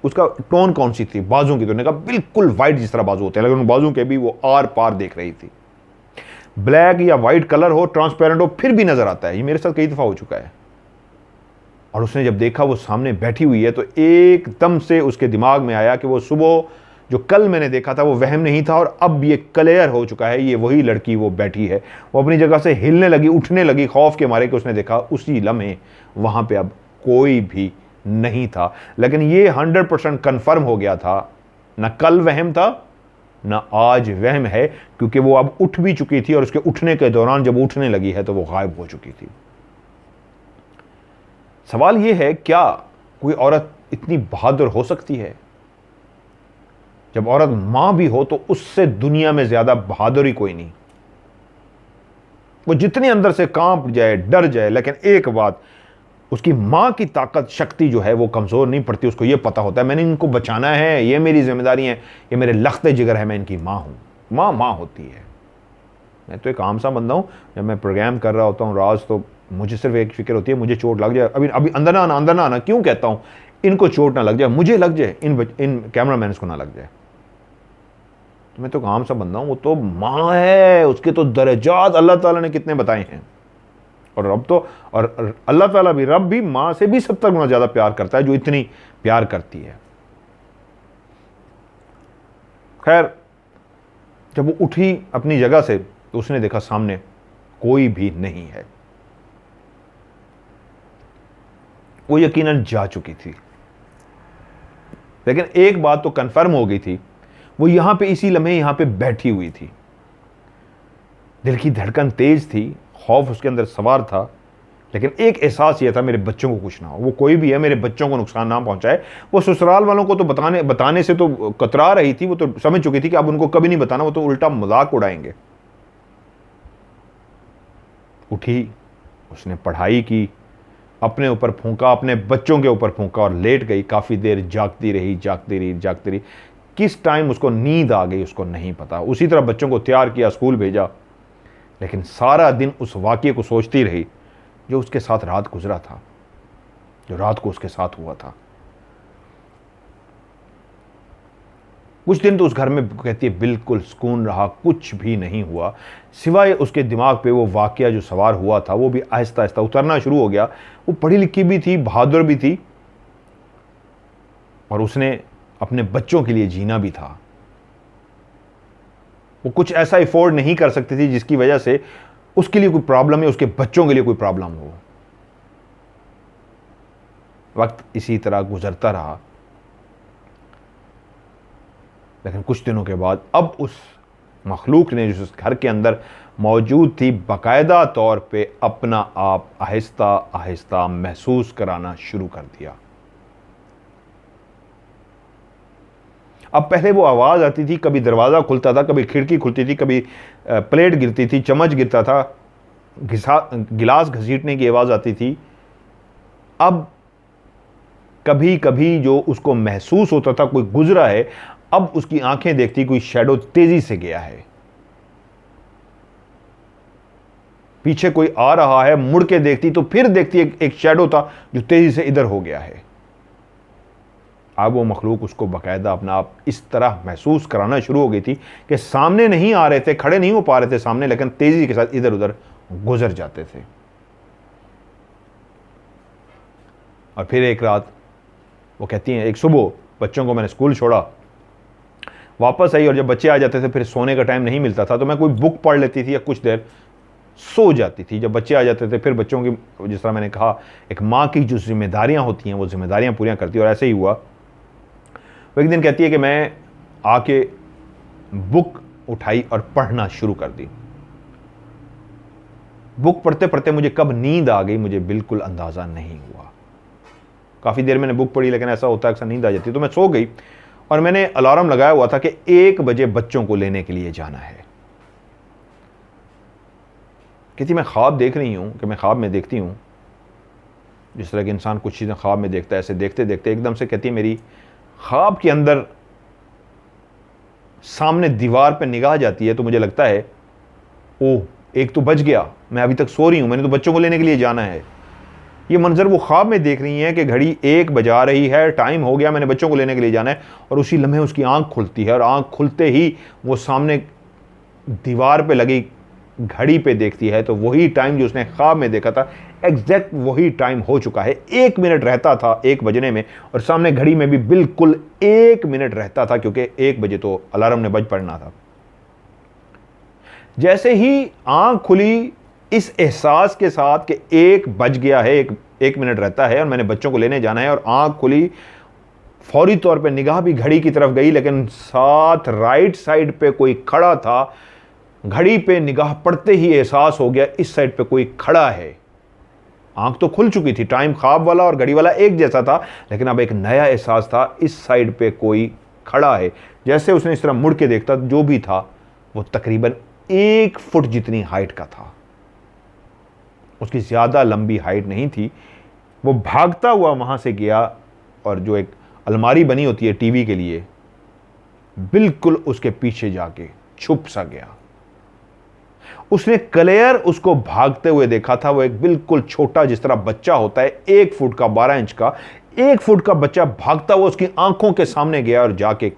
उसका टोन कौन सी थी बाजू की, तो उन्होंने कहा बिल्कुल वाइट जिस तरह बाजू होते हैं, लेकिन उन बाजू के भी वो आर पार देख रही थी। ब्लैक या वाइट कलर हो, ट्रांसपेरेंट हो, फिर भी नजर आता है। ये मेरे साथ कई दफा हो चुका है। और उसने जब देखा वो सामने बैठी हुई है तो एकदम से उसके दिमाग में आया कि वो सुबह जो कल मैंने देखा था वो वहम नहीं था, और अब ये क्लियर हो चुका है, ये वही लड़की वो बैठी है। वो अपनी जगह से हिलने लगी, उठने लगी खौफ के मारे कि उसने देखा उसी लम्हे वहां पे अब कोई भी नहीं था। लेकिन ये 100% कन्फर्म हो गया था, ना कल वहम था ना आज वहम है, क्योंकि वो अब उठ भी चुकी थी और उसके उठने के दौरान जब उठने लगी है तो वो गायब हो चुकी थी। सवाल यह है, क्या कोई औरत इतनी बहादुर हो सकती है? जब औरत मां भी हो तो उससे दुनिया में ज्यादा बहादुर ही कोई नहीं। वो जितनी अंदर से कांप जाए, डर जाए, लेकिन एक बात, उसकी मां की ताकत, शक्ति जो है वो कमजोर नहीं पड़ती। उसको ये पता होता है मैंने इनको बचाना है, ये मेरी जिम्मेदारी है, ये मेरे लख्ते जिगर है, मैं इनकी मां हूं। मां होती है। मैं तो एक आम सा बंदा हूं, जब मैं प्रोग्राम कर रहा होता हूं राज, तो मुझे सिर्फ एक फिक्र होती है मुझे चोट लग जाए। अभी अंदर ना आना। क्यों कहता हूं? इनको चोट ना लग जाए, मुझे लग जाए, इन कैमरामैन को ना लग जाए। तो मैं तो एक आम सा बंदा हूं, वो तो मां है, उसके तो दर्जात अल्लाह ताला ने कितने बताए हैं। और रब तो, और अल्लाह ताला भी, रब भी मां से भी 70 गुना ज्यादा प्यार करता है, जो इतनी प्यार करती है। खैर, जब वो उठी अपनी जगह से तो उसने देखा सामने कोई भी नहीं है। वो यकीनन जा चुकी थी, लेकिन एक बात तो कंफर्म हो गई थी, वो यहां पे इसी लम्हे यहां पे बैठी हुई थी। दिल की धड़कन तेज थी, खौफ उसके अंदर सवार था, लेकिन एक एहसास यह था मेरे बच्चों को कुछ ना हो, वो कोई भी है मेरे बच्चों को नुकसान ना पहुंचाए। वो ससुराल वालों को तो बताने से तो कतरा रही थी, वो तो समझ चुकी थी कि अब उनको कभी नहीं बताना, वो तो उल्टा मजाक उड़ाएंगे। उठी, उसने पढ़ाई की, अपने ऊपर फूंका, अपने बच्चों के ऊपर फूंका और लेट गई। काफ़ी देर जागती रही, जागती रही, जागती रही। किस टाइम उसको नींद आ गई उसको नहीं पता। उसी तरह बच्चों को तैयार किया, स्कूल भेजा, लेकिन सारा दिन उस वाक़ये को सोचती रही जो उसके साथ रात गुजरा था, जो रात को उसके साथ हुआ था। कुछ दिन तो उस घर में कहती है बिल्कुल सुकून रहा, कुछ भी नहीं हुआ, सिवाय उसके दिमाग पे वो वाकया जो सवार हुआ था वो भी आहिस्ता आहिस्ता उतरना शुरू हो गया। वो पढ़ी लिखी भी थी, बहादुर भी थी, और उसने अपने बच्चों के लिए जीना भी था। वो कुछ ऐसा अफोर्ड नहीं कर सकती थी जिसकी वजह से उसके लिए कोई प्रॉब्लम है, उसके बच्चों के लिए कोई प्रॉब्लम हो। वक्त इसी तरह गुजरता रहा, लेकिन कुछ दिनों के बाद अब उस मखलूक ने जो उस घर के अंदर मौजूद थी, बाकायदा तौर पे अपना आप आहिस्ता आहिस्ता महसूस कराना शुरू कर दिया। अब पहले वो आवाज़ आती थी, कभी दरवाज़ा खुलता था, कभी खिड़की खुलती थी, कभी प्लेट गिरती थी, चम्मच गिरता था, गिलास घसीटने की आवाज़ आती थी। अब कभी कभी जो उसको महसूस होता था कोई गुजरा है, अब उसकी आंखें देखती कोई शैडो तेजी से गया है, पीछे कोई आ रहा है, मुड़ के देखती तो फिर देखती एक शैडो था जो तेजी से इधर हो गया है। अब वो मखलूक उसको बाकायदा अपना आप इस तरह महसूस कराना शुरू हो गई थी कि सामने नहीं आ रहे थे, खड़े नहीं हो पा रहे थे सामने, लेकिन तेजी के साथ इधर उधर गुजर जाते थे। और फिर एक रात वो कहती हैं, एक सुबह बच्चों को मैंने स्कूल छोड़ा, वापस आई, और जब बच्चे आ जाते थे फिर सोने का टाइम नहीं मिलता था, तो मैं कोई बुक पढ़ लेती थी या कुछ देर सो जाती थी। जब बच्चे आ जाते थे फिर बच्चों की, जिस तरह मैंने कहा, एक माँ की जो जिम्मेदारियां होती हैं वो जिम्मेदारियां पूरी करती, और ऐसे ही हुआ। वो एक दिन कहती है कि मैं आके बुक उठाई और पढ़ना शुरू कर दी। बुक पढ़ते पढ़ते मुझे कब नींद आ गई मुझे बिल्कुल अंदाजा नहीं हुआ। काफ़ी देर मैंने बुक पढ़ी, लेकिन ऐसा होता है अक्सर नींद आ जाती, तो मैं सो गई, और मैंने अलार्म लगाया हुआ था कि 1 बजे बच्चों को लेने के लिए जाना है। कहती मैं ख्वाब देख रही हूँ, कि मैं ख्वाब में देखती हूँ जिस तरह कि इंसान कुछ चीज़ें ख्वाब में देखता है, ऐसे देखते देखते एकदम से कहती है मेरी ख्वाब के अंदर सामने दीवार पे निगाह जाती है, तो मुझे लगता है ओह 1 तो बज गया, मैं अभी तक सो रही हूँ, मैंने तो बच्चों को लेने के लिए जाना है। ये मंजर वो ख्वाब में देख रही है कि घड़ी 1 बजा रही है, टाइम हो गया, मैंने बच्चों को लेने के लिए जाना है, और उसी लम्हे उसकी आंख खुलती है, और आंख खुलते ही वो सामने दीवार पे लगी घड़ी पे देखती है, तो वही टाइम जो उसने ख्वाब में देखा था एग्जैक्ट वही टाइम हो चुका है। 1 मिनट रहता था 1 बजने में, और सामने घड़ी में भी बिल्कुल 1 मिनट रहता था, क्योंकि 1 बजे तो अलार्म ने बज पड़ना था। जैसे ही आंख खुली इस एहसास के साथ कि 1 बज गया है, 1 मिनट रहता है और मैंने बच्चों को लेने जाना है, और आंख खुली, फौरी तौर पे निगाह भी घड़ी की तरफ गई, लेकिन साथ राइट साइड पे कोई खड़ा था। घड़ी पे निगाह पड़ते ही एहसास हो गया इस साइड पे कोई खड़ा है। आंख तो खुल चुकी थी, टाइम ख्वाब वाला और घड़ी वाला एक जैसा था, लेकिन अब एक नया एहसास था, इस साइड पे कोई खड़ा है। जैसे उसने इस तरह मुड़ के देखता, जो भी था वो तकरीबन 1 फुट जितनी हाइट का था, उसकी ज्यादा लंबी हाइट नहीं थी। वो भागता हुआ वहां से गया, और जो एक अलमारी बनी होती है टीवी के लिए, बिल्कुल उसके पीछे जाके छुप सा गया। उसने क्लियर उसको भागते हुए देखा था। वो एक बिल्कुल छोटा, जिस तरह बच्चा होता है 1 फुट का, 12 इंच का 1 फुट का बच्चा भागता हुआ उसकी आंखों के सामने गया और जाके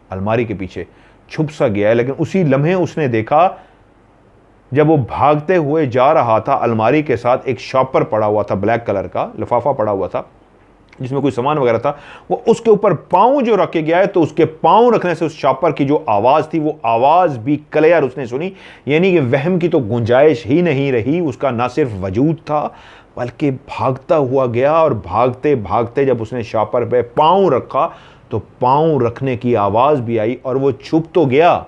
अलमारी के पीछे छुप सा गया है। लेकिन उसी लम्हे उसने देखा, जब वो भागते हुए जा रहा था, अलमारी के साथ एक शॉपर पड़ा हुआ था, ब्लैक कलर का लिफाफा पड़ा हुआ था, जिसमें कोई सामान वगैरह था, वो उसके ऊपर पाँव जो रखे गया है, तो उसके पाँव रखने से उस शॉपर की जो आवाज़ थी वो आवाज़ भी क्लियर उसने सुनी। यानी कि वहम की तो गुंजाइश ही नहीं रही, उसका ना सिर्फ वजूद था बल्कि भागता हुआ गया, और भागते भागते जब उसने शॉपर पे पाँव रखा तो पाँव रखने की आवाज़ भी आई और वो छुप तो गया,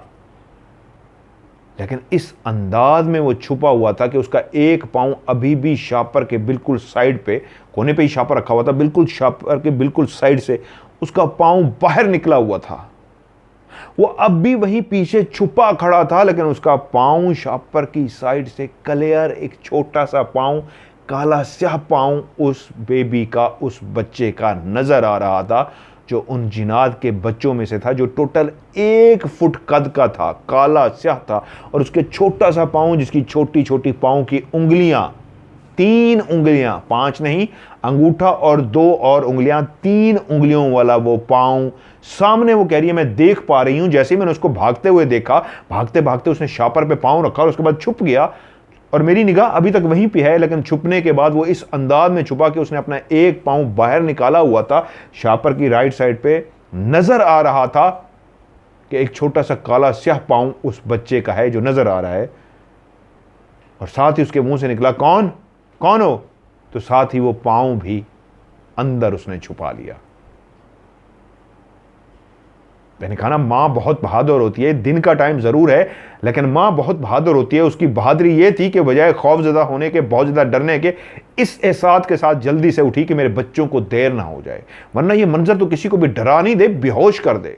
लेकिन इस अंदाज में वो छुपा हुआ था कि उसका एक पाँव अभी भी शॉपर के बिल्कुल साइड पे, कोने पे ही शॉपर रखा हुआ था, बिल्कुल शॉपर के बिल्कुल साइड से उसका पाँव बाहर निकला हुआ था। वो अब भी वहीं पीछे छुपा खड़ा था, लेकिन उसका पाँव शॉपर की साइड से क्लियर, एक छोटा सा पाँव, काला स्याह पाँव उस बेबी का, उस बच्चे का नजर आ रहा था, जो उन जिनात के बच्चों में से था, जो टोटल 1 फुट कद का था, काला स्याह था, और उसके छोटा सा पाँव, जिसकी छोटी छोटी पाँव की उंगलियां, 3 उंगलियां, 5 नहीं, अंगूठा और 2 और उंगलियां, 3 उंगलियों वाला वो पाँव सामने। वो कह रही है मैं देख पा रही हूं, जैसे ही मैंने उसको भागते हुए देखा, भागते भागते उसने शॉपर पे पाँव रखा और उसके बाद छुप गया, और मेरी निगाह अभी तक वहीं पे है, लेकिन छुपने के बाद वो इस अंदाज में छुपा कि उसने अपना एक पाँव बाहर निकाला हुआ था, शॉपर की राइट साइड पे नजर आ रहा था कि एक छोटा सा काला स्याह पाँव उस बच्चे का है जो नजर आ रहा है, और साथ ही उसके मुंह से निकला कौन कौन हो, तो साथ ही वो पाँव भी अंदर उसने छुपा लिया। मैंने कहा ना, मां बहुत बहादुर होती है, दिन का टाइम जरूर है लेकिन मां बहुत बहादुर होती है। उसकी बहादुरी ये थी कि बजाय खौफजदा होने के, बहुत ज्यादा डरने के, इस एहसास के साथ जल्दी से उठी कि मेरे बच्चों को देर ना हो जाए, वरना ये मंजर तो किसी को भी डरा नहीं दे, बेहोश कर दे।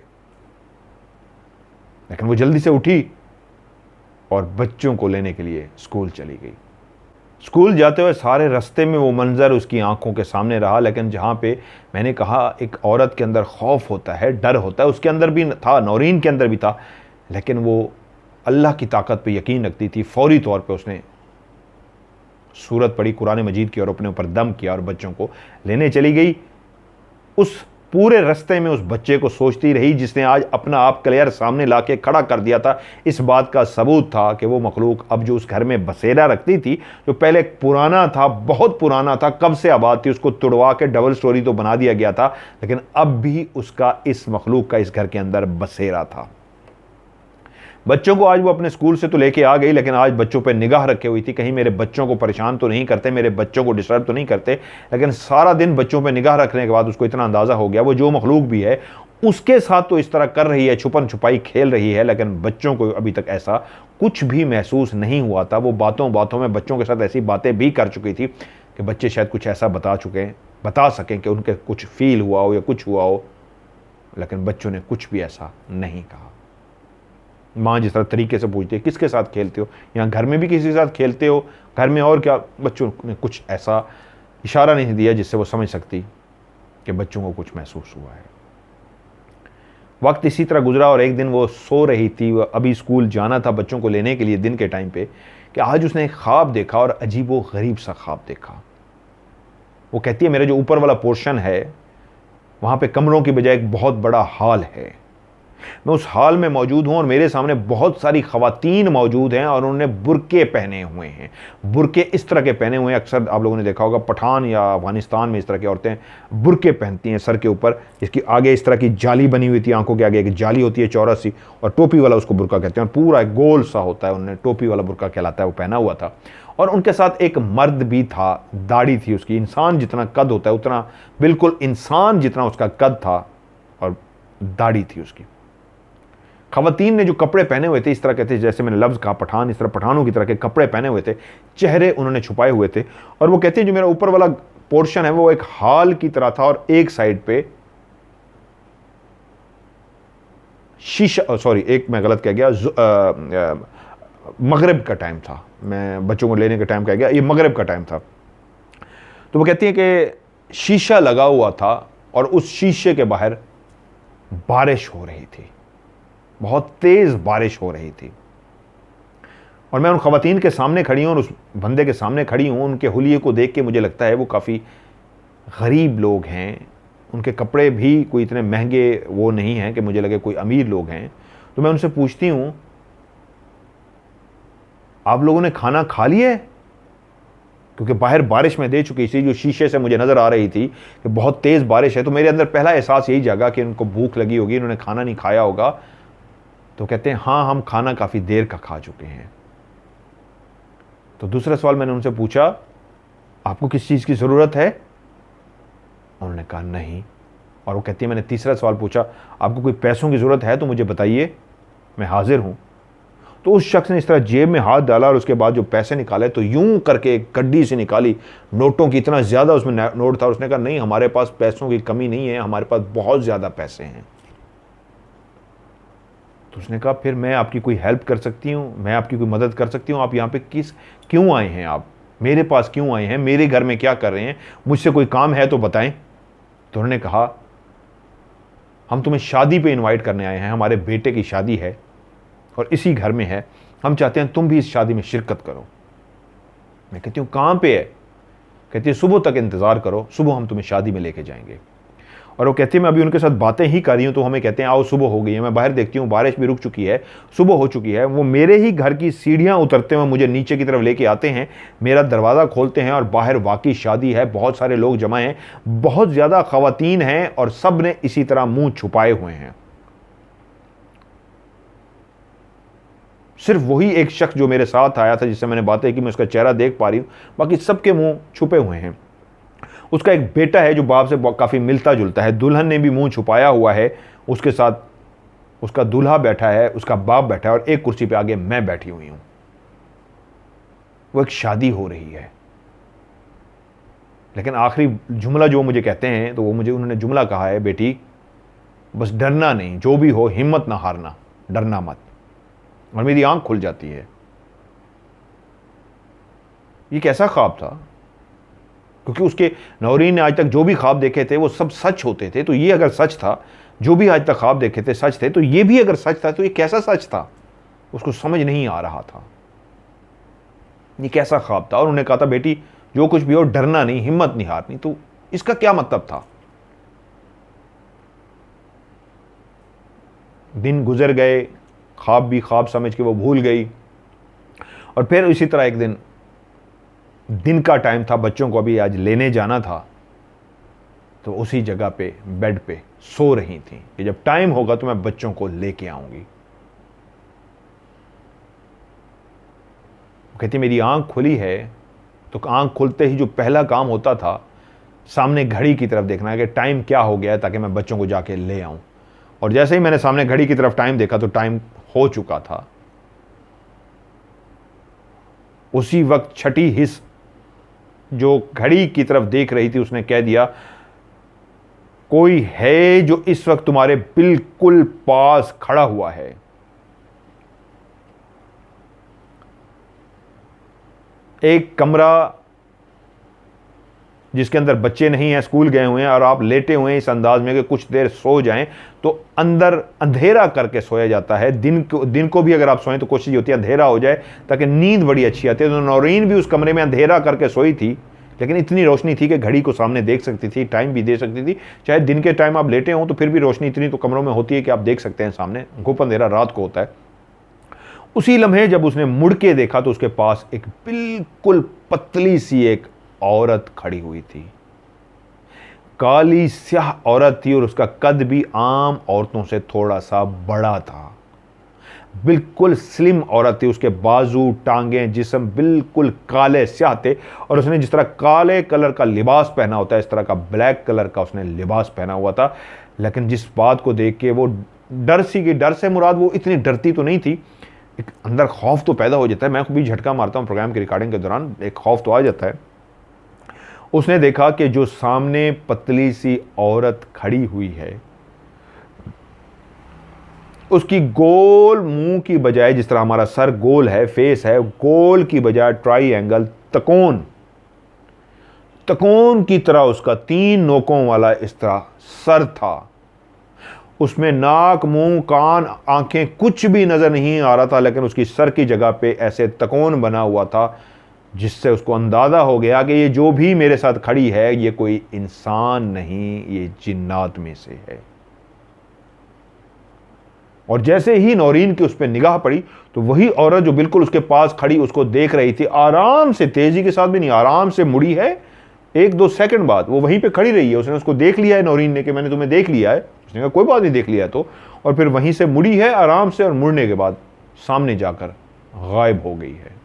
लेकिन वो जल्दी से उठी और बच्चों को लेने के लिए स्कूल चली गई। स्कूल जाते हुए सारे रास्ते में वो मंजर उसकी आंखों के सामने रहा, लेकिन जहाँ पे मैंने कहा एक औरत के अंदर खौफ होता है, डर होता है, उसके अंदर भी था, नौरीन के अंदर भी था, लेकिन वो अल्लाह की ताकत पे यकीन रखती थी। फौरी तौर पे उसने सूरत पढ़ी कुरान मजीद की और अपने ऊपर दम किया और बच्चों को लेने चली गई। उस पूरे रास्ते में उस बच्चे को सोचती रही जिसने आज अपना आप क्लियर सामने लाके खड़ा कर दिया था। इस बात का सबूत था कि वो मखलूक अब जो उस घर में बसेरा रखती थी, जो पहले पुराना था, बहुत पुराना था, कब से आबाद थी, उसको तुड़वा के डबल स्टोरी तो बना दिया गया था, लेकिन अब भी उसका, इस मखलूक का इस घर के अंदर बसेरा था। बच्चों को आज वो अपने स्कूल से तो लेके आ गई, लेकिन आज बच्चों पे निगाह रखे हुई थी, कहीं मेरे बच्चों को परेशान तो नहीं करते, मेरे बच्चों को डिस्टर्ब तो नहीं करते। लेकिन सारा दिन बच्चों पे निगाह रखने के बाद उसको इतना अंदाज़ा हो गया, वो जो मखलूक भी है उसके साथ तो इस तरह कर रही है, छुपन छुपाई खेल रही है, लेकिन बच्चों को अभी तक ऐसा कुछ भी महसूस नहीं हुआ था। वो बातों बातों में बच्चों के साथ ऐसी बातें भी कर चुकी थी कि बच्चे शायद कुछ ऐसा बता सकें कि उनके कुछ फील हुआ हो या कुछ हुआ हो, लेकिन बच्चों ने कुछ भी ऐसा नहीं कहा। माँ जिस तरह तरीके से पूछती है किसके साथ खेलते हो, यहाँ घर में भी किसी के साथ खेलते हो, घर में और क्या, बच्चों ने कुछ ऐसा इशारा नहीं दिया जिससे वो समझ सकती कि बच्चों को कुछ महसूस हुआ है। वक्त इसी तरह गुजरा और एक दिन वो सो रही थी, वो अभी स्कूल जाना था बच्चों को लेने के लिए दिन के टाइम पे, कि आज उसने एक ख्वाब देखा और अजीब व गरीब सा ख्वाब देखा। वो कहती है मेरा जो ऊपर वाला पोर्शन है वहाँ पे कमरों की बजाय एक बहुत बड़ा हॉल है, मैं उस हॉल में मौजूद हूं और मेरे सामने बहुत सारी खवातीन मौजूद हैं और उन्होंने बुरके पहने हुए हैं। बुरके इस तरह के पहने हुए हैं, अक्सर आप लोगों ने देखा होगा पठान या अफगानिस्तान में इस तरह की औरतें बुरके पहनती हैं सर के ऊपर, इसकी आगे इस तरह की जाली बनी हुई थी, आंखों के आगे एक जाली होती है चौरस सी, और टोपी वाला उसको बुरका कहते हैं, और पूरा गोल सा होता है, उन्होंने टोपी वाला बुरका कहलाता है, वो पहना हुआ था। और उनके साथ एक मर्द भी था, दाढ़ी थी उसकी, इंसान जितना कद होता है उतना, बिल्कुल इंसान जितना उसका कद था और दाढ़ी थी उसकी। खवातीन ने जो कपड़े पहने हुए थे, इस तरह के थे, जैसे मैंने लफ्ज़ कहा पठान, इस तरह पठानों की तरह के कपड़े पहने हुए थे, चेहरे उन्होंने छुपाए हुए थे, और वो कहते हैं जो मेरा ऊपर वाला पोर्शन है वो एक हॉल की तरह था और एक साइड पे शीशा, सॉरी एक मैं गलत कह गया, मगरिब का टाइम था, मैं बच्चों को लेने का टाइम कह गया, ये मगरिब का टाइम था। तो वो कहती है कि शीशा लगा हुआ था और उस शीशे के बाहर बारिश हो रही थी, बहुत तेज बारिश हो रही थी, और मैं उन खवातीन के सामने खड़ी हूं और उस बंदे के सामने खड़ी हूं। उनके हुलिये को देख के मुझे लगता है वो काफ़ी गरीब लोग हैं, उनके कपड़े भी कोई इतने महंगे वो नहीं हैं कि मुझे लगे कोई अमीर लोग हैं। तो मैं उनसे पूछती हूं आप लोगों ने खाना खा लिया है, क्योंकि बाहर बारिश में दे चुकी थी, जो शीशे से मुझे नज़र आ रही थी कि बहुत तेज़ बारिश है। तो मेरे अंदर पहला एहसास यही जागा कि उनको भूख लगी होगी, इन्होंने खाना नहीं खाया होगा। तो कहते हैं हाँ, हम खाना काफ़ी देर का खा चुके हैं। तो दूसरा सवाल मैंने उनसे पूछा, आपको किस चीज़ की ज़रूरत है? उन्होंने कहा नहीं। और वो कहती है मैंने तीसरा सवाल पूछा, आपको कोई पैसों की ज़रूरत है तो मुझे बताइए, मैं हाजिर हूँ। तो उस शख्स ने इस तरह जेब में हाथ डाला और उसके बाद जो पैसे निकाले तो यूं करके एक गड्डी से निकाली, नोटों की, इतना ज़्यादा उसमें नोट था। उसने कहा नहीं, हमारे पास पैसों की कमी नहीं है, हमारे पास बहुत ज़्यादा पैसे हैं। तो उसने कहा फिर मैं आपकी कोई हेल्प कर सकती हूँ, मैं आपकी कोई मदद कर सकती हूँ? आप यहाँ पे क्यों आए हैं? आप मेरे पास क्यों आए हैं? मेरे घर में क्या कर रहे हैं? मुझसे कोई काम है तो बताएं। तो उन्होंने कहा हम तुम्हें शादी पे इनवाइट करने आए हैं, हमारे बेटे की शादी है और इसी घर में है, हम चाहते हैं तुम भी इस शादी में शिरकत करो। मैं कहती हूँ कहाँ पे है? कहती है सुबह तक इंतज़ार करो, सुबह हम तुम्हें शादी में लेके जाएंगे। और वो कहती है मैं अभी उनके साथ बातें ही कर रही हूँ तो हमें कहते हैं आओ, सुबह हो गई है। मैं बाहर देखती हूँ बारिश भी रुक चुकी है, सुबह हो चुकी है। वो मेरे ही घर की सीढ़ियाँ उतरते हुए मुझे नीचे की तरफ लेके आते हैं, मेरा दरवाज़ा खोलते हैं और बाहर वाकई शादी है, बहुत सारे लोग जमा हैं, बहुत ज़्यादा ख़वातीन हैं और सब ने इसी तरह मुँह छुपाए हुए हैं। सिर्फ वही एक शख्स जो मेरे साथ आया था, जिससे मैंने बातें की, मैं उसका चेहरा देख पा रही हूँ, बाकी सबके मुंह छुपे हुए हैं। उसका एक बेटा है जो बाप से काफ़ी मिलता जुलता है, दुल्हन ने भी मुंह छुपाया हुआ है, उसके साथ उसका दूल्हा बैठा है, उसका बाप बैठा है और एक कुर्सी पे आगे मैं बैठी हुई हूँ। वो एक शादी हो रही है। लेकिन आखिरी जुमला जो मुझे कहते हैं, तो वो मुझे उन्होंने जुमला कहा है, बेटी बस डरना नहीं, जो भी हो हिम्मत ना हारना, डरना मत। और मेरी आंख खुल जाती है। ये कैसा ख्वाब था? क्योंकि उसके नौरीन ने आज तक जो भी ख्वाब देखे थे वो सब सच होते थे। तो ये अगर सच था, जो भी आज तक ख्वाब देखे थे सच थे, तो ये भी अगर सच था तो ये कैसा सच था? उसको समझ नहीं आ रहा था ये कैसा ख्वाब था। और उन्होंने कहा था बेटी जो कुछ भी हो डरना नहीं, हिम्मत नहीं हारनी। तो इसका क्या मतलब था? दिन गुजर गए, ख्वाब भी ख्वाब समझ के वो भूल गई। और फिर इसी तरह एक दिन का टाइम था, बच्चों को अभी आज लेने जाना था, तो उसी जगह पे बेड पे सो रही थी कि जब टाइम होगा तो मैं बच्चों को लेके आऊंगी। कहती मेरी आंख खुली है, तो आंख खुलते ही जो पहला काम होता था सामने घड़ी की तरफ देखना है कि टाइम क्या हो गया है, ताकि मैं बच्चों को जाके ले आऊं। और जैसे ही मैंने सामने घड़ी की तरफ टाइम देखा तो टाइम हो चुका था। उसी वक्त छठी हिस्स जो घड़ी की तरफ देख रही थी उसने कह दिया कोई है जो इस वक्त तुम्हारे बिल्कुल पास खड़ा हुआ है। एक कमरा जिसके अंदर बच्चे नहीं हैं, स्कूल गए हुए हैं और आप लेटे हुए हैं इस अंदाज में कि कुछ देर सो जाएं, तो अंदर अंधेरा करके सोया जाता है। दिन को भी अगर आप सोएं तो कोशिश होती है अंधेरा हो जाए ताकि नींद बड़ी अच्छी आती है। तो नौरीन भी उस कमरे में अंधेरा करके सोई थी, लेकिन इतनी रोशनी थी कि घड़ी को सामने देख सकती थी, टाइम भी दे सकती थी। चाहे दिन के टाइम आप लेटे हों तो फिर भी रोशनी इतनी तो कमरों में होती है कि आप देख सकते हैं सामने, घुप अंधेरा रात को होता है। उसी लम्हे जब उसने मुड़ के देखा तो उसके पास एक बिल्कुल पतली सी एक औरत खड़ी हुई थी। काली स्याह औरत थी और उसका कद भी आम औरतों से थोड़ा सा बड़ा था। बिल्कुल स्लिम औरत थी, उसके बाजू, टांगें, जिस्म बिल्कुल काले स्याह थे। और उसने जिस तरह काले कलर का लिबास पहना होता है इस तरह का ब्लैक कलर का उसने लिबास पहना हुआ था। लेकिन जिस बात को देख के वो डर सी गई, डर से मुराद वो इतनी डरती तो नहीं थी, एक अंदर खौफ तो पैदा हो जाता है। मैं भी झटका मारता हूँ प्रोग्राम की रिकॉर्डिंग के दौरान, एक खौफ तो आ जाता है। उसने देखा कि जो सामने पतली सी औरत खड़ी हुई है उसकी गोल मुंह की बजाय, जिस तरह हमारा सर गोल है, फेस है, गोल की बजाय ट्राइएंगल, तकोन की तरह उसका 3 नोकों वाला इस तरह सर था। उसमें नाक, मुंह, कान, आंखें कुछ भी नजर नहीं आ रहा था, लेकिन उसकी सर की जगह पे ऐसे तकोन बना हुआ था जिससे उसको अंदाजा हो गया कि ये जो भी मेरे साथ खड़ी है ये कोई इंसान नहीं, ये जिन्नात में से है। और जैसे ही नौरीन की उस पर निगाह पड़ी तो वही औरत जो बिल्कुल उसके पास खड़ी उसको देख रही थी, आराम से, तेजी के साथ भी नहीं, आराम से मुड़ी है। 1-2 सेकंड बाद वो वहीं पे खड़ी रही है। उसने उसको देख लिया है नौरीन ने कि मैंने तुम्हें देख लिया है। उसने कहा कोई बात नहीं, देख लिया तो। और फिर वहीं से मुड़ी है आराम से, और मुड़ने के बाद सामने जाकर गायब हो गई है।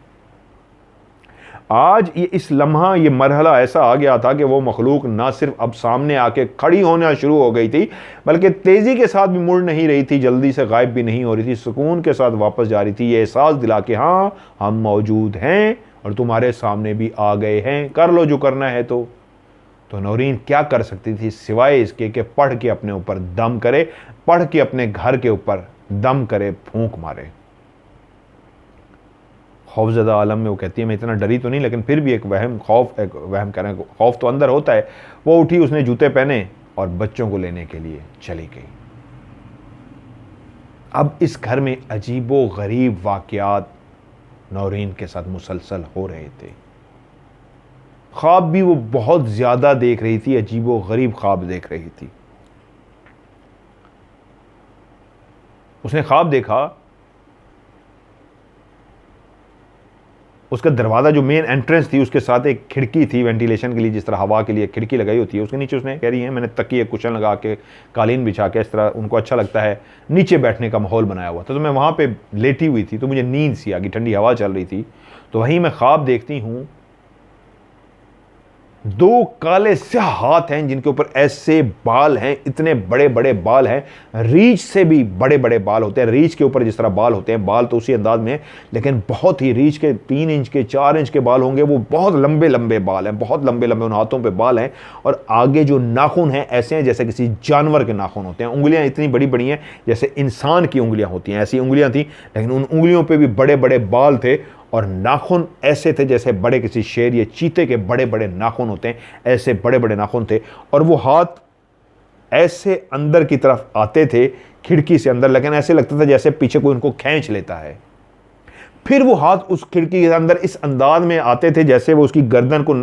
आज ये इस लम्हा, ये मरहला ऐसा आ गया था कि वो मखलूक ना सिर्फ अब सामने आके खड़ी होना शुरू हो गई थी, बल्कि तेजी के साथ भी मुड़ नहीं रही थी, जल्दी से गायब भी नहीं हो रही थी, सुकून के साथ वापस जा रही थी, ये एहसास दिला के हाँ हम मौजूद हैं और तुम्हारे सामने भी आ गए हैं, कर लो जो करना है। तो नौरीन क्या कर सकती थी सिवाय इसके कि पढ़ के अपने ऊपर दम करे, पढ़ के अपने घर के ऊपर दम करे, फूंक मारे। खौफज़दा आलम में वो कहती है मैं इतना डरी तो नहीं, लेकिन फिर भी एक वहम कह रहे हैं, खौफ तो अंदर होता है। वो उठी, उसने जूते पहने और बच्चों को लेने के लिए चली गई। अब इस घर में अजीबो गरीब वाक़यात नौरीन के साथ मुसलसल हो रहे थे। ख्वाब भी वो बहुत ज़्यादा देख रही थी, अजीबो गरीब ख्वाब देख रही थी। उसने ख्वाब देखा, उसका दरवाज़ा जो मेन एंट्रेंस थी उसके साथ एक खिड़की थी वेंटिलेशन के लिए, जिस तरह हवा के लिए खिड़की लगाई होती है, उसके नीचे उसने कह रही है मैंने तकिए कुशन लगा के कालीन बिछा के, इस तरह उनको अच्छा लगता है नीचे बैठने का माहौल बनाया हुआ था। तो मैं वहाँ पे लेटी हुई थी, तो मुझे नींद सी आ गई, ठंडी हवा चल रही थी। तो वहीं मैं ख्वाब देखती हूँ 2 काले स्याह हाथ हैं जिनके ऊपर ऐसे बाल हैं, इतने बड़े बड़े बाल हैं, रीछ से भी बड़े बड़े बाल होते हैं। रीछ के ऊपर जिस तरह बाल होते हैं, बाल तो उसी अंदाज में, लेकिन बहुत ही रीछ के 3 इंच के 4 इंच के बाल होंगे। वो बहुत लंबे लंबे बाल हैं, बहुत लंबे लंबे उन हाथों पे बाल हैं। और आगे जो नाखून हैं ऐसे हैं जैसे किसी जानवर के नाखून होते हैं। उंगलियां इतनी बड़ी बड़ी हैं जैसे इंसान की उंगलियां होती हैं, ऐसी उंगलियां थी, लेकिन उन उंगलियों पर भी बड़े बड़े बाल थे। और नाखून ऐसे थे जैसे बड़े किसी शेर या चीते के बड़े बड़े नाखून होते हैं, ऐसे बड़े बड़े नाखून थे। और वो हाथ ऐसे अंदर की तरफ आते थे खिड़की से अंदर, लेकिन ऐसे लगता था जैसे पीछे कोई उनको खींच लेता है। फिर वो हाथ उस खिड़की के अंदर इस अंदाज में आते थे जैसे वो उसकी गर्दन को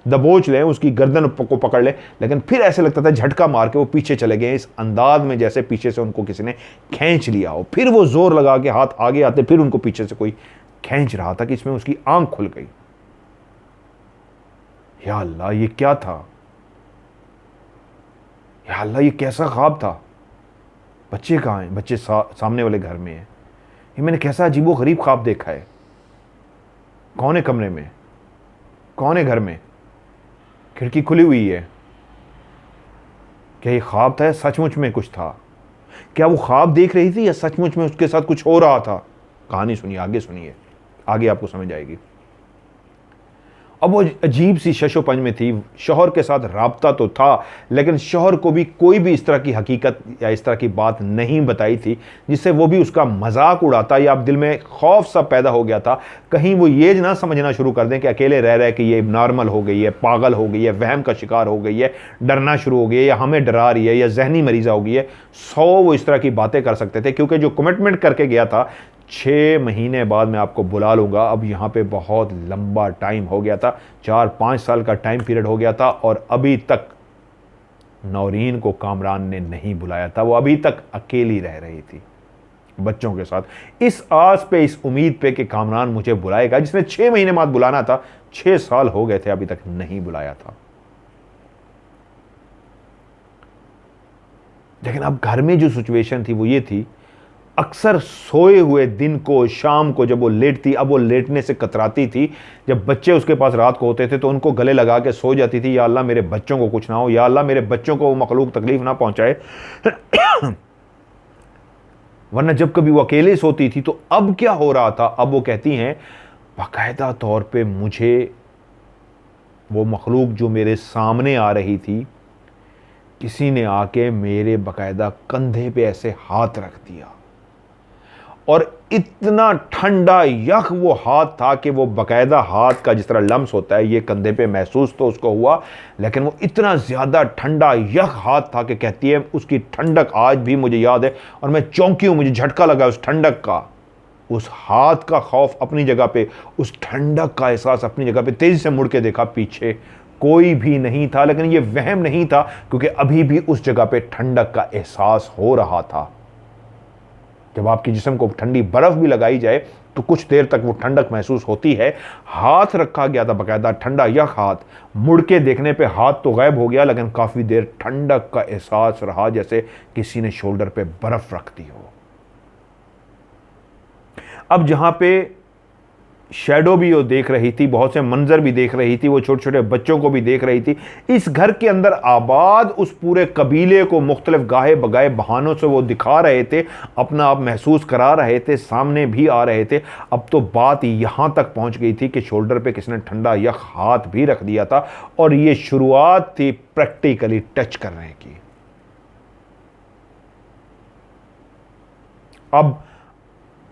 दबोच लें, उसकी गर्दन को पकड़ लें, लेकिन फिर ऐसे लगता था झटका मार के वो पीछे चले गए, इस अंदाज में जैसे पीछे से उनको किसी ने खींच लिया हो। फिर वो जोर लगा के हाथ आगे आते, फिर उनको पीछे से कोई खींच रहा था कि इसमें उसकी आंख खुल गई। या अल्लाह ये क्या था, या अल्लाह ये कैसा ख्वाब था। बच्चे कहाँ हैं? बच्चे सामने वाले घर में हैं। ये मैंने कैसा अजीबो गरीब ख्वाब देखा है। कौन है कमरे में, कौन है घर में? खिड़की खुली हुई है। क्या ये ख्वाब था या सचमुच में कुछ था? क्या वो ख्वाब देख रही थी या सचमुच में उसके साथ कुछ हो रहा था? कहानी सुनिए, आगे सुनिए, आगे आपको समझ आएगी। अब वो अजीब सी शशोपंज में थी। शौहर के साथ राब्ता तो था, लेकिन शौहर को भी कोई भी इस तरह की हकीकत या इस तरह की बात नहीं बताई थी जिससे वो भी उसका मजाक उड़ाता, या अब दिल में खौफ सा पैदा हो गया था कहीं वो ये ना समझना शुरू कर दें कि अकेले रह रहे कि ये नॉर्मल हो गई है, पागल हो गई है, वहम का शिकार हो गई है, डरना शुरू हो गई है, या हमें डरा रही है, या जहनी मरीज़ा हो गई है। 100 वो इस तरह की बातें कर सकते थे, क्योंकि जो कमिटमेंट करके गया था 6 महीने बाद मैं आपको बुला लूँगा, अब यहाँ पे बहुत लंबा टाइम हो गया था, 4-5 साल का टाइम पीरियड हो गया था, और अभी तक नौरीन को कामरान ने नहीं बुलाया था। वो अभी तक अकेली रह रही थी बच्चों के साथ, इस आस पे, इस उम्मीद पे कि कामरान मुझे बुलाएगा, जिसने 6 महीने बाद बुलाना था। 6 साल हो गए थे, अभी तक नहीं बुलाया था। लेकिन अब घर में जो सिचुएशन थी वो ये थी, अक्सर सोए हुए दिन को, शाम को जब वो लेटती, अब वो लेटने से कतराती थी। जब बच्चे उसके पास रात को होते थे तो उनको गले लगा के सो जाती थी, या अल्लाह मेरे बच्चों को कुछ ना हो, या अल्लाह मेरे बच्चों को वो मखलूक तकलीफ ना पहुंचाए। वरना जब कभी वो अकेले सोती थी तो अब क्या हो रहा था, अब वो कहती हैं बाकायदा तौर पे मुझे वो मखलूक जो मेरे सामने आ रही थी, किसी ने आके मेरे बाकायदा कंधे पे ऐसे हाथ रख दिया, और इतना ठंडा यख वो हाथ था कि वो बाकायदा हाथ का जिस तरह लम्स होता है ये कंधे पे महसूस तो उसको हुआ, लेकिन वो इतना ज़्यादा ठंडा यख हाथ था कि कहती है उसकी ठंडक आज भी मुझे याद है, और मैं चौंकी हूँ, मुझे झटका लगा उस ठंडक का, उस हाथ का खौफ अपनी जगह पे, उस ठंडक का एहसास अपनी जगह पे। तेज़ी से मुड़ के देखा, पीछे कोई भी नहीं था, लेकिन ये वहम नहीं था क्योंकि अभी भी उस जगह पे ठंडक का एहसास हो रहा था। जब आपके जिस्म को ठंडी बर्फ़ भी लगाई जाए तो कुछ देर तक वो ठंडक महसूस होती है। हाथ रखा गया था बाकायदा, ठंडा यख हाथ, मुड़ के देखने पे हाथ तो गायब हो गया, लेकिन काफ़ी देर ठंडक का एहसास रहा, जैसे किसी ने शोल्डर पे बर्फ़ रख दी हो। अब जहां पे शैडो भी वो देख रही थी, बहुत से मंजर भी देख रही थी, वो छोटे छोटे बच्चों को भी देख रही थी, इस घर के अंदर आबाद उस पूरे कबीले को मुख्तलिफ गाहे बगाए बहानों से वो दिखा रहे थे, अपना आप महसूस करा रहे थे, सामने भी आ रहे थे। अब तो बात यहां तक पहुंच गई थी कि शोल्डर पे किसी ने ठंडा यख हाथ भी रख दिया था, और ये शुरुआत थी प्रैक्टिकली टच करने की। अब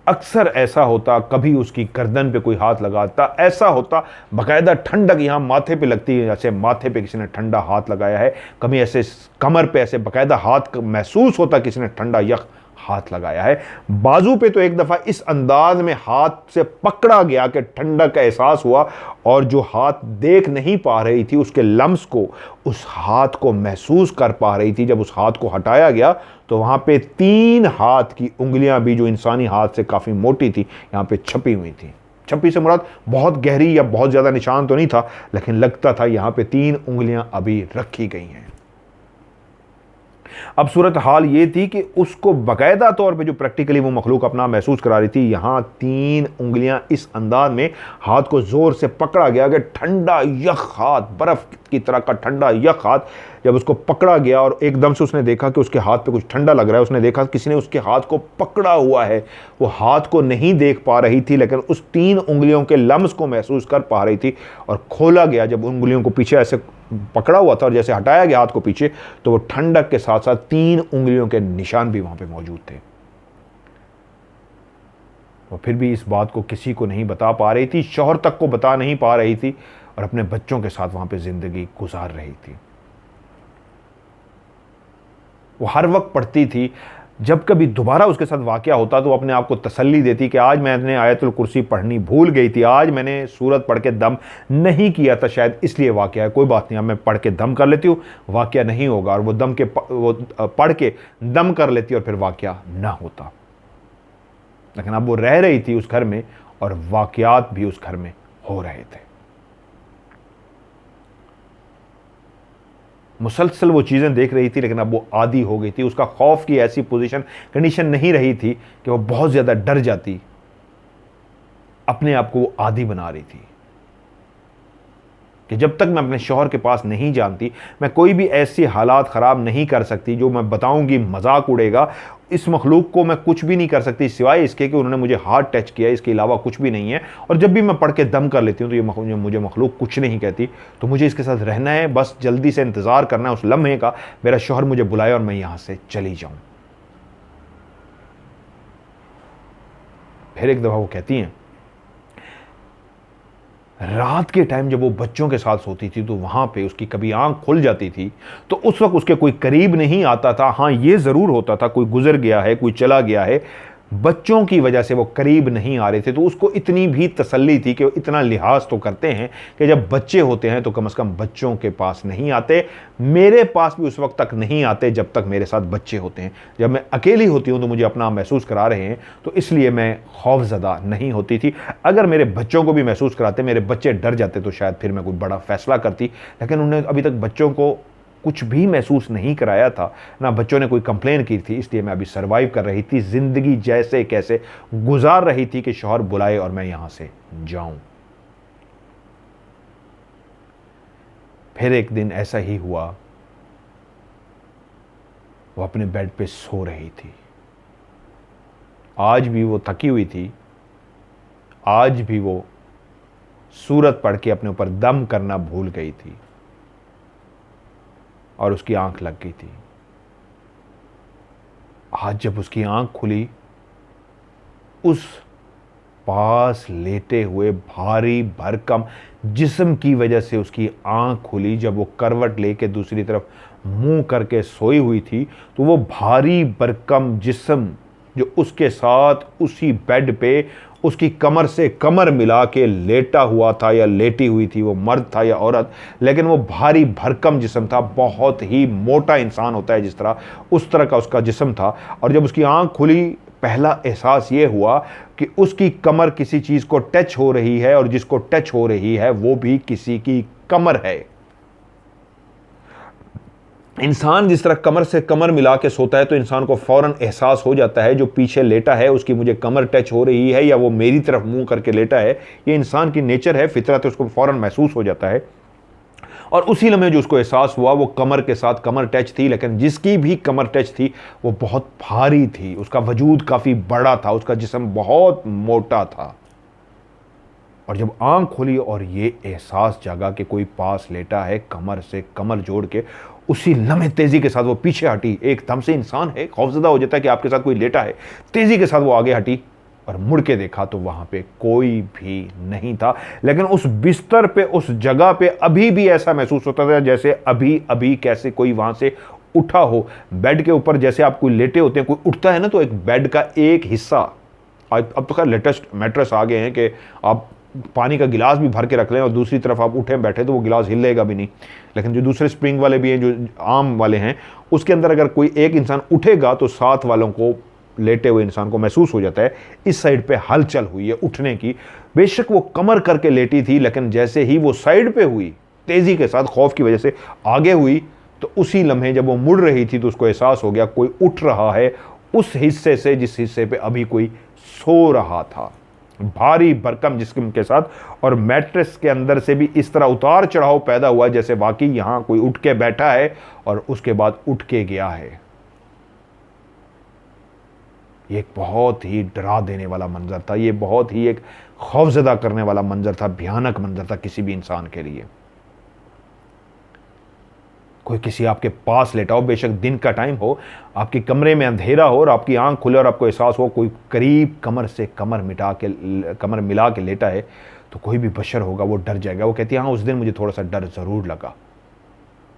अक्सर ऐसा होता, कभी उसकी गर्दन पे कोई हाथ लगाता, ऐसा होता बाकायदा ठंडक यहाँ माथे पे लगती है, जैसे माथे पे किसी ने ठंडा हाथ लगाया है, कभी ऐसे कमर पे ऐसे बाकायदा हाथ महसूस होता किसी ने ठंडा यख हाथ लगाया है। बाजू पे तो एक दफ़ा इस अंदाज में हाथ से पकड़ा गया कि ठंडक का एहसास हुआ, और जो हाथ देख नहीं पा रही थी उसके लम्स को, उस हाथ को महसूस कर पा रही थी। जब उस हाथ को हटाया गया तो वहाँ पे 3 हाथ की उंगलियां भी, जो इंसानी हाथ से काफ़ी मोटी थी, यहाँ पे छपी हुई थी। छपी से मुराद बहुत गहरी या बहुत ज़्यादा निशान तो नहीं था, लेकिन लगता था यहाँ पे 3 उंगलियां अभी रखी गई हैं। अब सूरत हाल ये थी कि उसको बाकायदा तौर पे जो प्रैक्टिकली वो मखलूक अपना महसूस करा रही थी, यहाँ 3 उंगलियां इस अंदाज में हाथ को जोर से पकड़ा गया कि ठंडा यख हाथ, बर्फ की तरह का ठंडा यख हाथ। जब उसको पकड़ा गया और एकदम से उसने देखा कि उसके हाथ पे कुछ ठंडा लग रहा है, उसने देखा किसी ने उसके हाथ को पकड़ा हुआ है। वो हाथ को नहीं देख पा रही थी, लेकिन उस 3 उंगलियों के लम्स को महसूस कर पा रही थी। और खोला गया, जब उंगलियों को पीछे ऐसे पकड़ा हुआ था और जैसे हटाया गया हाथ को पीछे, तो वो ठंडक के साथ साथ 3 उंगलियों के निशान भी वहां पे मौजूद थे। वो फिर भी इस बात को किसी को नहीं बता पा रही थी, शौहर तक को बता नहीं पा रही थी, और अपने बच्चों के साथ वहां पे जिंदगी गुजार रही थी। वो हर वक्त पढ़ती थी, जब कभी दोबारा उसके साथ वाकया होता तो अपने आप को तसल्ली देती कि आज मैंने आयतुल कुर्सी पढ़नी भूल गई थी, आज मैंने सूरत पढ़ के दम नहीं किया था, शायद इसलिए वाकया है। कोई बात नहीं, अब मैं पढ़ के दम कर लेती हूँ, वाकया नहीं होगा। और वो पढ़ के दम कर लेती और फिर वाकया ना होता। लेकिन अब वो रह रही थी उस घर में, और वाकयात भी उस घर में हो रहे थे। मुसलसल वो चीज़ें देख रही थी, लेकिन अब वो आदी हो गई थी। उसका खौफ की ऐसी कंडीशन नहीं रही थी कि वो बहुत ज़्यादा डर जाती, अपने आप को वो आदी बना रही थी कि जब तक मैं अपने शौहर के पास नहीं जानती, मैं कोई भी ऐसी हालात ख़राब नहीं कर सकती जो मैं बताऊंगी मजाक उड़ेगा। इस मखलूक को मैं कुछ भी नहीं कर सकती सिवाय इसके कि उन्होंने मुझे हार्ट टच किया, इसके अलावा कुछ भी नहीं है। और जब भी मैं पढ़ के दम कर लेती हूँ तो ये मुझे मखलूक कुछ नहीं कहती। तो मुझे इसके साथ रहना है, बस जल्दी से इंतज़ार करना है उस लम्हे का, मेरा शौहर मुझे बुलाए और मैं यहाँ से चली जाऊँ। फिर एक दफ़ा वो कहती हैं, रात के टाइम जब वो बच्चों के साथ सोती थी तो वहाँ पे उसकी कभी आंख खुल जाती थी तो उस वक्त उसके कोई करीब नहीं आता था। हाँ, ये ज़रूर होता था कोई गुजर गया है, कोई चला गया है, बच्चों की वजह से वो करीब नहीं आ रहे थे। तो उसको इतनी भी तसल्ली थी कि वो इतना लिहाज तो करते हैं कि जब बच्चे होते हैं तो कम से कम बच्चों के पास नहीं आते। मेरे पास भी उस वक्त तक नहीं आते जब तक मेरे साथ बच्चे होते हैं। जब मैं अकेली होती हूँ तो मुझे अपना महसूस करा रहे हैं, तो इसलिए मैं खौफज़दा नहीं होती थी। अगर मेरे बच्चों को भी महसूस कराते, मेरे बच्चे डर जाते, तो शायद फिर मैं कोई बड़ा फैसला करती। लेकिन उन्होंने अभी तक बच्चों को कुछ भी महसूस नहीं कराया था, ना बच्चों ने कोई कंप्लेन की थी, इसलिए मैं अभी सरवाइव कर रही थी, ज़िंदगी जैसे कैसे गुजार रही थी कि शौहर बुलाए और मैं यहाँ से जाऊं। फिर एक दिन ऐसा ही हुआ, वो अपने बेड पे सो रही थी। आज भी वो थकी हुई थी, आज भी वो सूरत पढ़ के अपने ऊपर दम करना भूल गई थी और उसकी आंख लग गई थी। आज जब उसकी आंख खुली, उस पास लेटे हुए भारी भरकम जिस्म की वजह से उसकी आंख खुली। जब वो करवट लेके दूसरी तरफ मुंह करके सोई हुई थी तो वो भारी भरकम जिस्म जो उसके साथ उसी बेड पे उसकी कमर से कमर मिला के लेटा हुआ था या लेटी हुई थी, वो मर्द था या औरत, लेकिन वो भारी भरकम जिस्म था, बहुत ही मोटा इंसान होता है जिस तरह, उस तरह का उसका जिस्म था। और जब उसकी आंख खुली, पहला एहसास ये हुआ कि उसकी कमर किसी चीज़ को टच हो रही है और जिसको टच हो रही है वो भी किसी की कमर है। इंसान जिस तरह कमर से कमर मिला के सोता है तो इंसान को फौरन एहसास हो जाता है जो पीछे लेटा है उसकी मुझे कमर टच हो रही है या वो मेरी तरफ मुंह करके लेटा है। ये इंसान की नेचर है, फितरत है, उसको फौरन महसूस हो जाता है। और उसी लम्हे जो उसको एहसास हुआ वो कमर के साथ कमर टच थी, लेकिन जिसकी भी कमर टच थी वो बहुत भारी थी, उसका वजूद काफ़ी बड़ा था, उसका जिस्म बहुत मोटा था। और जब आंख खोली और ये एहसास जागा कि कोई पास लेटा है कमर से कमर जोड़ के, उसी लम्हे तेजी के साथ वो पीछे हटी। एकदम से इंसान है, खौफजदा हो जाता है कि आपके साथ कोई लेटा है। तेजी के साथ वो आगे हटी और मुड़ के देखा तो वहां पे कोई भी नहीं था। लेकिन उस बिस्तर पे, उस जगह पे अभी भी ऐसा महसूस होता था जैसे अभी अभी कैसे कोई वहां से उठा हो। बेड के ऊपर जैसे आप कोई लेटे होते हैं, कोई उठता है ना, तो एक बेड का एक हिस्सा, अब तो खैर लेटेस्ट मैट्रेस आ गए हैं कि आप पानी का गिलास भी भर के रख लें और दूसरी तरफ आप उठे बैठे तो वो गिलास हिलेगा भी नहीं। लेकिन जो दूसरे स्प्रिंग वाले भी हैं, जो आम वाले हैं, उसके अंदर अगर कोई एक इंसान उठेगा तो साथ वालों को, लेटे हुए इंसान को महसूस हो जाता है इस साइड पे हलचल हुई है उठने की। बेशक वो कमर करके लेटी थी, लेकिन जैसे ही वो साइड पे हुई, तेजी के साथ खौफ की वजह से आगे हुई, तो उसी लम्हे जब वो मुड़ रही थी तो उसको एहसास हो गया कोई उठ रहा है उस हिस्से से जिस हिस्से पे अभी कोई सो रहा था, भारी भरकम जिस्म के साथ। और मैट्रेस के अंदर से भी इस तरह उतार चढ़ाव पैदा हुआ जैसे वाकई यहां कोई उठ के बैठा है और उसके बाद उठ के गया है। ये एक बहुत ही डरा देने वाला मंजर था, ये बहुत ही एक खौफजदा करने वाला मंजर था, भयानक मंजर था किसी भी इंसान के लिए। कोई किसी आपके पास लेटा हो, बेशक दिन का टाइम हो, आपके कमरे में अंधेरा हो और आपकी आंख खुले और आपको एहसास हो कोई करीब कमर से कमर मिला के लेटा है, तो कोई भी बशर होगा वो डर जाएगा। वो कहती है हाँ, उस दिन मुझे थोड़ा सा डर ज़रूर लगा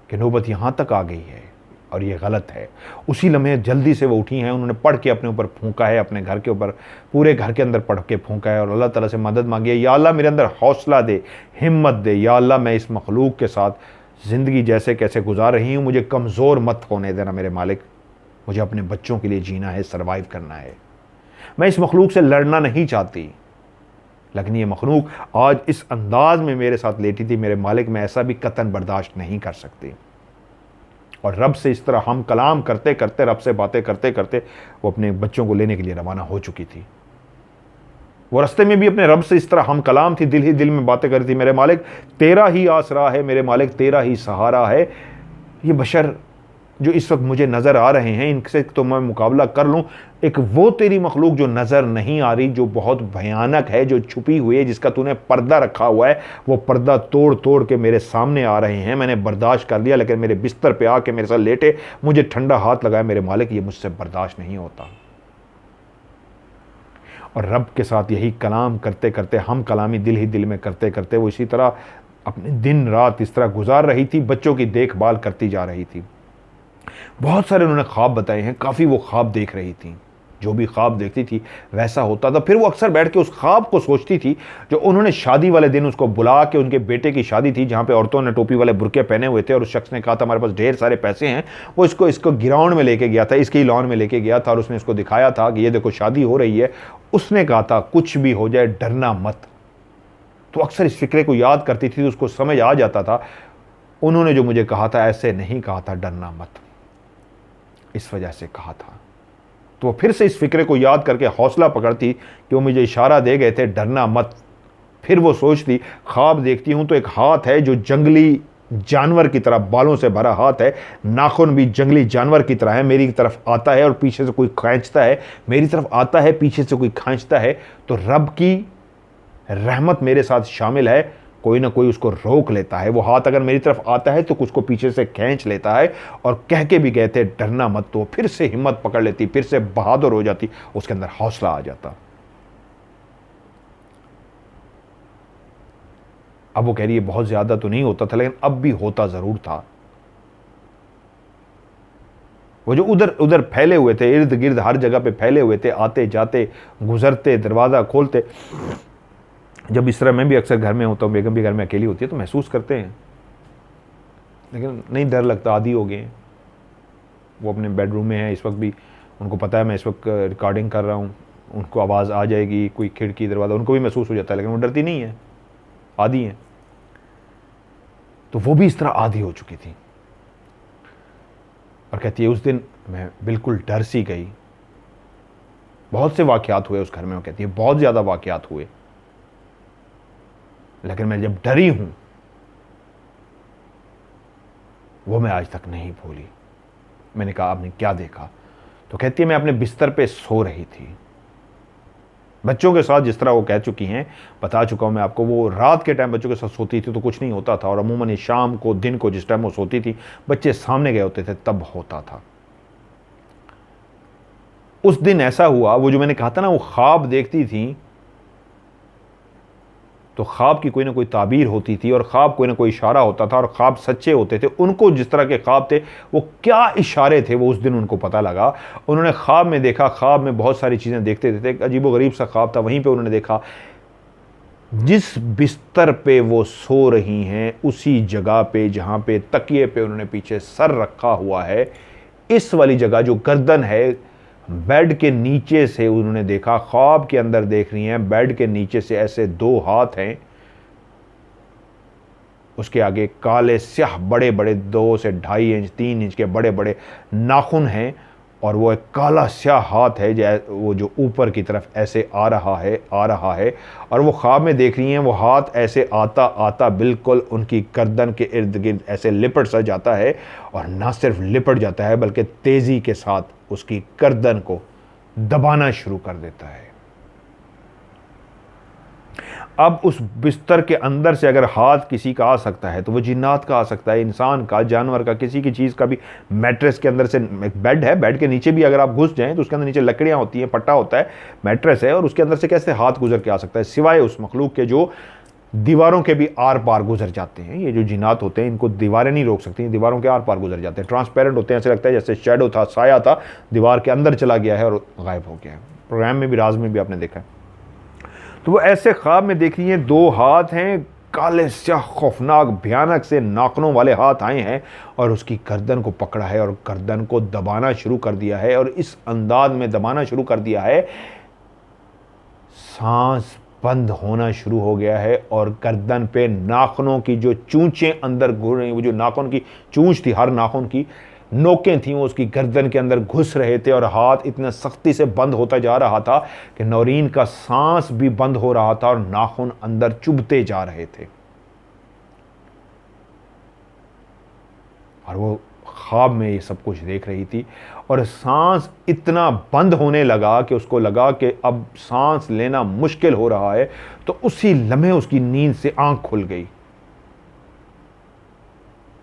कि नौबत यहाँ तक आ गई है और ये गलत है। उसी लम्हे जल्दी से वो उठी हैं, उन्होंने पढ़ के अपने ऊपर फूंका है, अपने घर के ऊपर, पूरे घर के अंदर पढ़ के फूंका है और अल्लाह ताला से मदद मांगी है, या अल्लाह मेरे अंदर हौसला दे, हिम्मत दे, या अल्लाह मैं इस मखलूक के साथ ज़िंदगी जैसे कैसे गुजार रही हूँ मुझे कमज़ोर मत होने देना मेरे मालिक। मुझे अपने बच्चों के लिए जीना है, सर्वाइव करना है। मैं इस मखलूक से लड़ना नहीं चाहती, लेकिन ये मखलूक आज इस अंदाज में मेरे साथ लेटी थी, मेरे मालिक मैं ऐसा भी कतन बर्दाश्त नहीं कर सकती। और रब से इस तरह हम कलाम करते करते, रब से बातें करते करते वो अपने बच्चों को लेने के लिए रवाना हो चुकी थी। वो रास्ते में भी अपने रब से इस तरह हम कलाम थी, दिल ही दिल में बातें कर थी, मेरे मालिक तेरा ही आसरा है, मेरे मालिक तेरा ही सहारा है। ये बशर जो इस वक्त मुझे नज़र आ रहे हैं इनसे तो मैं मुकाबला कर लूँ, एक वो तेरी मखलूक जो नज़र नहीं आ रही, जो बहुत भयानक है, जो छुपी हुई है, जिसका तूने पर्दा रखा हुआ है, वो पर्दा तोड़ तोड़ के मेरे सामने आ रहे हैं। मैंने बर्दाश्त कर लिया, लेकिन मेरे बिस्तर पे आके मेरे साथ लेटे मुझे ठंडा हाथ लगाया, मेरे मालिक ये मुझसे बर्दाश्त नहीं होता। और रब के साथ यही कलाम करते करते, हम कलामी दिल ही दिल में करते करते वो इसी तरह अपने दिन रात इस तरह गुजार रही थी, बच्चों की देखभाल करती जा रही थी। बहुत सारे उन्होंने ख्वाब बताए हैं, काफ़ी वो ख्वाब देख रही थी, जो भी ख्वाब देखती थी वैसा होता था। फिर वो अक्सर बैठ के उस ख्वाब को सोचती थी जो उन्होंने शादी वाले दिन उसको बुला के, उनके बेटे की शादी थी जहाँ पे औरतों ने टोपी वाले बुरके पहने हुए थे और उस शख्स ने कहा था हमारे पास ढेर सारे पैसे हैं, वो इसको ग्राउंड में लेके गया था, इसके लॉन में लेके गया था और उसने इसको दिखाया था कि ये देखो शादी हो रही है। उसने कहा था कुछ भी हो जाए डरना मत। तो अक्सर इस फिक्रे को याद करती थी तो उसको समझ आ जाता था उन्होंने जो मुझे कहा था ऐसे नहीं कहा था, डरना मत, इस वजह से कहा था। तो वो फिर से इस फिक्रे को याद करके हौसला पकड़ती कि वो मुझे इशारा दे गए थे डरना मत। फिर वो सोचती, ख्वाब देखती हूँ तो एक हाथ है जो जंगली जानवर की तरह, बालों से भरा हाथ है, नाखून भी जंगली जानवर की तरह है, मेरी तरफ आता है और पीछे से कोई खींचता है, मेरी तरफ आता है पीछे से कोई खींचता है। तो रब की रहमत मेरे साथ शामिल है, कोई ना कोई उसको रोक लेता है। वो हाथ अगर मेरी तरफ आता है तो उसको पीछे से खींच लेता है। और कह के भी गए थे डरना मत, तो फिर से हिम्मत पकड़ लेती, फिर से बहादुर हो जाती, उसके अंदर हौसला आ जाता। अब वो कह रही है बहुत ज्यादा तो नहीं होता था, लेकिन अब भी होता जरूर था। वो जो उधर उधर फैले हुए थे, इर्द गिर्द हर जगह पे फैले हुए थे, आते जाते, गुजरते, दरवाजा खोलते। जब इस तरह मैं भी अक्सर घर में होता हूँ, बेगम भी घर में अकेली होती है तो महसूस करते हैं, लेकिन नहीं डर लगता, आदी हो गए। वो अपने बेडरूम में है इस वक्त भी, उनको पता है मैं इस वक्त रिकॉर्डिंग कर रहा हूँ, उनको आवाज़ आ जाएगी, कोई खिड़की दरवाज़ा, उनको भी महसूस हो जाता है, लेकिन वो डरती नहीं है, आदी हैं। तो वो भी इस तरह आदी हो चुकी थी और कहती है उस दिन मैं बिल्कुल डर सी गई। बहुत से वाक़यात हुए उस घर में, वो कहती है बहुत ज़्यादा वाक़यात हुए, लेकिन मैं जब डरी हूं वो मैं आज तक नहीं भूली। मैंने कहा आपने क्या देखा? तो कहती है मैं अपने बिस्तर पे सो रही थी, बच्चों के साथ, जिस तरह वो कह चुकी हैं, बता चुका हूं मैं आपको, वो रात के टाइम बच्चों के साथ सोती थी तो कुछ नहीं होता था, और अमूमन ये शाम को, दिन को, जिस टाइम वो सोती थी, बच्चे सामने गए होते थे तब होता था। उस दिन ऐसा हुआ, वो जो मैंने कहा था ना वो ख्वाब देखती थी, तो ख्वाब की कोई ना कोई ताबीर होती थी और ख्वाब कोई ना कोई इशारा होता था, और ख्वाब सच्चे होते थे। उनको जिस तरह के ख्वाब थे, वो क्या इशारे थे, वो उस दिन उनको पता लगा। उन्होंने ख्वाब में देखा, ख्वाब में बहुत सारी चीज़ें देखते थे, एक अजीबोगरीब सा ख्वाब था। वहीं पे उन्होंने देखा जिस बिस्तर पे वो सो रही हैं, उसी जगह पे जहाँ पे तकिए पे उन्होंने पीछे सर रखा हुआ है, इस वाली जगह जो गर्दन है, बेड के नीचे से उन्होंने देखा, ख्वाब के अंदर देख रही हैं, बेड के नीचे से ऐसे दो हाथ हैं, उसके आगे काले स्याह बड़े बड़े 2 से 2.5 इंच 3 इंच के बड़े बड़े नाखून हैं, और वो एक काला स्याह हाथ है वो जो ऊपर की तरफ ऐसे आ रहा है, और वो ख्वाब में देख रही हैं, वो हाथ ऐसे आता आता बिल्कुल उनकी गर्दन के इर्द गिर्द ऐसे लिपट सा जाता है, और ना सिर्फ लिपट जाता है बल्कि तेज़ी के साथ उसकी गर्दन को दबाना शुरू कर देता है। अब उस बिस्तर के अंदर से अगर हाथ किसी का आ सकता है तो वो जिन्नात का आ सकता है, इंसान का, जानवर का, किसी की चीज़ का भी। मैट्रेस के अंदर से, एक बेड है, बेड के नीचे भी अगर आप घुस जाएं तो उसके अंदर नीचे लकड़ियां होती हैं, पट्टा होता है, मैट्रेस है, और उसके अंदर से कैसे हाथ गुजर के आ सकता है, सिवाय उस मखलूक के जो दीवारों के भी आर पार गुजर जाते हैं। ये जो जिन्नात होते हैं इनको दीवारें नहीं रोक सकती, दीवारों के आर पार गुजर जाते हैं, ट्रांसपेरेंट होते हैं, ऐसे लगता है जैसे शेडो था, साया था, दीवार के अंदर चला गया है और गायब हो गया है। प्रोग्राम में भी, राज में भी आपने देखा है। तो वो ऐसे ख्वाब में देख रही हैं, 2 हाथ हैं, काले स्याह खौफनाक भयानक से नाखूनों वाले हाथ आए हैं, और उसकी गर्दन को पकड़ा है और गर्दन को दबाना शुरू कर दिया है, और इस अंदाज में दबाना शुरू कर दिया है, सांस बंद होना शुरू हो गया है, और गर्दन पे नाखूनों की जो चूंचें अंदर घुस रही, वो जो नाखून की चूंच थी, हर नाखून की नोकें थी, वो उसकी गर्दन के अंदर घुस रहे थे, और हाथ इतना सख्ती से बंद होता जा रहा था कि नौरीन का सांस भी बंद हो रहा था और नाखून अंदर चुभते जा रहे थे। और वो ख्वाब में ये सब कुछ देख रही थी, और सांस इतना बंद होने लगा कि उसको लगा कि अब सांस लेना मुश्किल हो रहा है। तो उसी लम्हे उसकी नींद से आंख खुल गई,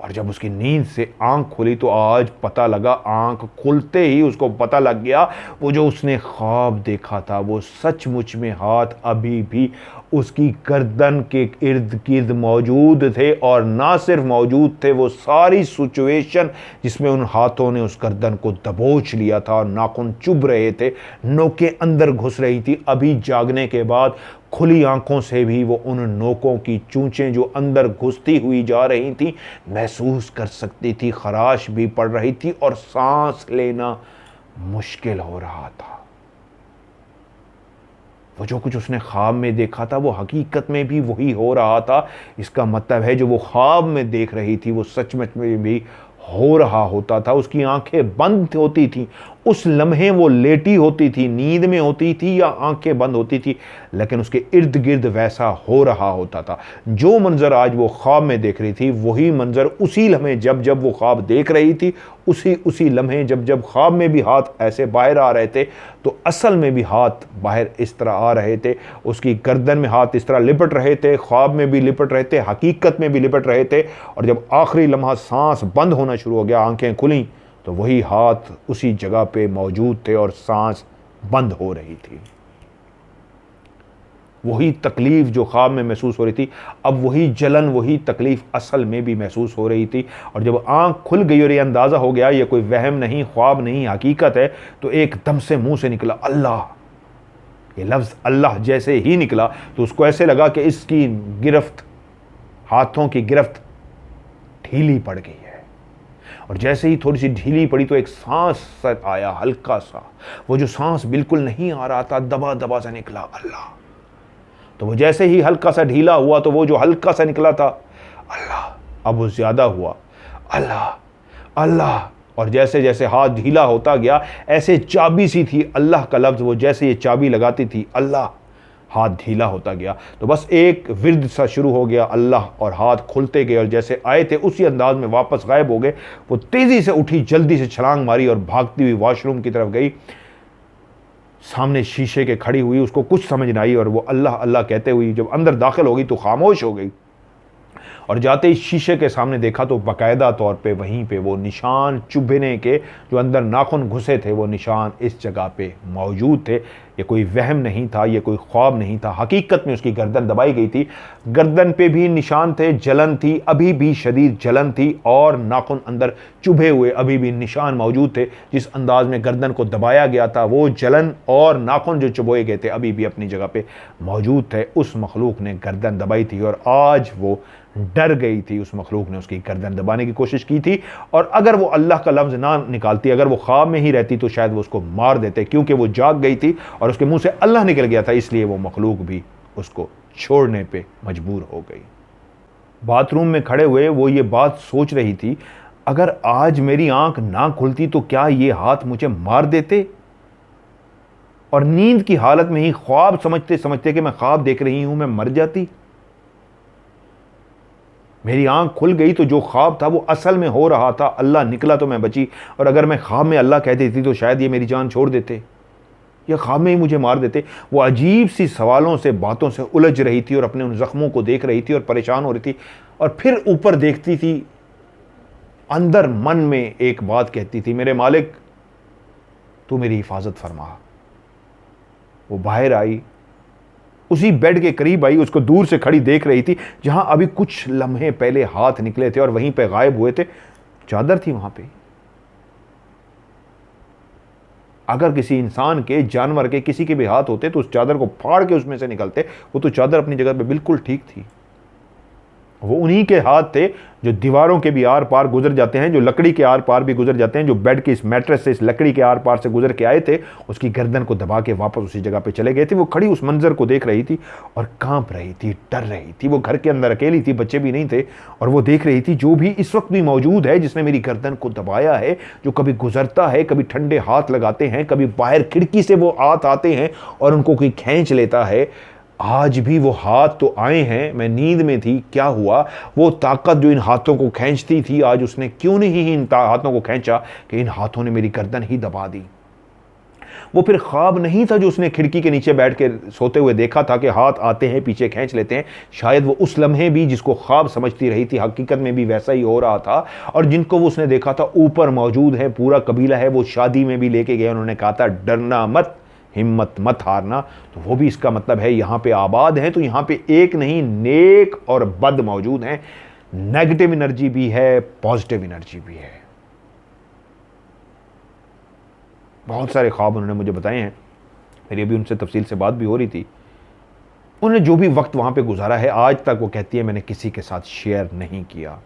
और जब उसकी नींद से आंख खुली तो आज पता लगा, आंख खुलते ही उसको पता लग गया, वो जो उसने ख्वाब देखा था वो सचमुच में हाथ अभी भी उसकी गर्दन के इर्द गिर्द मौजूद थे, और ना सिर्फ मौजूद थे, वो सारी सिचुएशन जिसमें उन हाथों ने उस गर्दन को दबोच लिया था और नाखून चुभ रहे थे, नोकें अंदर घुस रही थी, अभी जागने के बाद खुली आंखों से भी वो उन नोकों की चूंचें जो अंदर घुसती हुई जा रही थी महसूस कर सकती थी, खराश भी पड़ रही थी, और सांस लेना मुश्किल हो रहा था। वो जो कुछ उसने ख्वाब में देखा था वो हकीकत में भी वही हो रहा था। इसका मतलब है जो वो ख्वाब में देख रही थी वो सचमुच में भी हो रहा होता था। उसकी आंखें बंद होती थी, उस लम्हे वो लेटी होती थी, नींद में होती थी या आंखें बंद होती थी, लेकिन उसके इर्द गिर्द वैसा हो रहा होता था। जो मंजर आज वो ख्वाब में देख रही थी वही मंजर उसी लम्हे जब जब वो ख्वाब देख रही थी, उसी लम्हे जब जब ख्वाब में भी हाथ ऐसे बाहर आ रहे थे तो असल में भी हाथ बाहर इस तरह आ रहे थे। उसकी गर्दन में हाथ इस तरह लिपट रहे थे, ख्वाब में भी लिपट रहे थे, हकीकत में भी लिपट रहे थे। और जब आखिरी लम्हा सांस बंद होना शुरू हो गया, आंखें खुली, तो वही हाथ उसी जगह पे मौजूद थे और सांस बंद हो रही थी। वही तकलीफ जो ख्वाब में महसूस हो रही थी, अब वही जलन, वही तकलीफ असल में भी महसूस हो रही थी। और जब आंख खुल गई और ये अंदाज़ा हो गया ये कोई वहम नहीं, ख्वाब नहीं, हकीकत है, तो एकदम से मुंह से निकला अल्लाह। ये लफ्ज़ अल्लाह जैसे ही निकला तो उसको ऐसे लगा कि इसकी गिरफ्त, हाथों की गिरफ्त ढीली पड़ गई है, और जैसे ही थोड़ी सी ढीली पड़ी तो एक सांस आया हल्का सा, वो जो सांस बिल्कुल नहीं आ रहा था, दबा दबा सा निकला अल्लाह। तो वो जैसे ही हल्का सा ढीला हुआ तो वो जो हल्का सा निकला था अल्लाह, अब वो ज्यादा हुआ अल्लाह अल्लाह। और जैसे जैसे हाथ ढीला होता गया ऐसे चाबी सी थी अल्लाह का लफ्ज, वो जैसे ये चाबी लगाती थी अल्लाह, हाथ ढीला होता गया। तो बस एक विर्द सा शुरू हो गया अल्लाह, और हाथ खुलते गए और जैसे आए थे उसी अंदाज में वापस गायब हो गए। वो तेजी से उठी, जल्दी से छलांग मारी और भागती हुई वॉशरूम की तरफ गई। सामने शीशे के खड़ी हुई, उसको कुछ समझ नहीं आई और वो अल्लाह अल्लाह कहते हुई जब अंदर दाखिल हो गई तो खामोश हो गई। और जाते ही शीशे के सामने देखा तो बाकायदा तौर पे वहीं पे वो निशान चुभने के, जो अंदर नाखून घुसे थे, वो निशान इस जगह पे मौजूद थे। ये कोई वहम नहीं था, ये कोई ख्वाब नहीं था, हकीकत में उसकी गर्दन दबाई गई थी। गर्दन पे भी निशान थे, जलन थी, अभी भी शदीद जलन थी, और नाखून अंदर चुभे हुए अभी भी निशान मौजूद थे। जिस अंदाज में गर्दन को दबाया गया था, वो जलन और नाखून जो चुभोए गए थे अभी भी अपनी जगह पे मौजूद थे। उस मखलूक ने गर्दन दबाई थी और आज वो डर गई थी। उस मखलूक ने उसकी गर्दन दबाने की कोशिश की थी, और अगर वो अल्लाह का लफ्ज ना निकालती, अगर वो ख्वाब में ही रहती तो शायद वो उसको मार देते, क्योंकि वो जाग गई थी और उसके मुंह से अल्लाह निकल गया था, इसलिए वो मखलूक भी उसको छोड़ने पे मजबूर हो गई। बाथरूम में खड़े हुए वो ये बात सोच रही थी, अगर आज मेरी आंख ना खुलती तो क्या ये हाथ मुझे मार देते? और नींद की हालत में ही ख्वाब समझते समझते कि मैं ख्वाब देख रही हूं, मैं मर जाती। मेरी आंख खुल गई तो जो ख्वाब था वो असल में हो रहा था, अल्लाह निकला तो मैं बची, और अगर मैं ख्वाब में अल्लाह कह देती तो शायद ये मेरी जान छोड़ देते या ख्वाब में ही मुझे मार देते। वो अजीब सी सवालों से, बातों से उलझ रही थी और अपने उन जख्मों को देख रही थी और परेशान हो रही थी, और फिर ऊपर देखती थी। अंदर मन में एक बात कहती थी, मेरे मालिक तू मेरी हिफाजत फरमा। वो बाहर आई, उसी बेड के करीब आई, उसको दूर से खड़ी देख रही थी जहां अभी कुछ लम्हे पहले हाथ निकले थे और वहीं पे गायब हुए थे। चादर थी वहां पे। अगर किसी इंसान के, जानवर के, किसी के भी हाथ होते तो उस चादर को फाड़ के उसमें से निकलते। वो तो चादर अपनी जगह पे बिल्कुल ठीक थी। वो उन्हीं के हाथ थे जो दीवारों के भी आर पार गुजर जाते हैं, जो लकड़ी के आर पार भी गुजर जाते हैं, जो बेड के इस मैट्रेस से, इस लकड़ी के आर पार से गुजर के आए थे, उसकी गर्दन को दबा के वापस उसी जगह पे चले गए थे। वो खड़ी उस मंजर को देख रही थी और कांप रही थी, डर रही थी। वो घर के अंदर अकेली थी, बच्चे भी नहीं थे, और वो देख रही थी जो भी इस वक्त भी मौजूद है, जिसने मेरी गर्दन को दबाया है, जो कभी गुजरता है, कभी ठंडे हाथ लगाते हैं, कभी बाहर खिड़की से वो हाथ आते हैं और उनको कोई खींच लेता है, आज भी वो हाथ तो आए हैं। मैं नींद में थी, क्या हुआ? वो ताकत जो इन हाथों को खींचती थी, आज उसने क्यों नहीं इन हाथों को खींचा कि इन हाथों ने मेरी गर्दन ही दबा दी। वो फिर ख्वाब नहीं था जो उसने खिड़की के नीचे बैठ के सोते हुए देखा था कि हाथ आते हैं, पीछे खींच लेते हैं। शायद वो उस लम्हे भी जिसको ख्वाब समझती रही थी, हकीकत में भी वैसा ही हो रहा था। और जिनको वो उसने देखा था ऊपर मौजूद है, पूरा कबीला है, वो शादी में भी लेके गए। उन्होंने कहा था डरना मत, हिम्मत मत हारना। तो वो भी इसका मतलब है यहां पे आबाद है तो यहां पे एक नहीं, नेक और बद मौजूद हैं। नेगेटिव एनर्जी भी है, पॉजिटिव एनर्जी भी है। बहुत सारे ख्वाब उन्होंने मुझे बताए हैं, मेरी अभी उनसे तफसील से बात भी हो रही थी। उन्होंने जो भी वक्त वहां पे गुजारा है, आज तक वो कहती है मैंने किसी के साथ शेयर नहीं किया।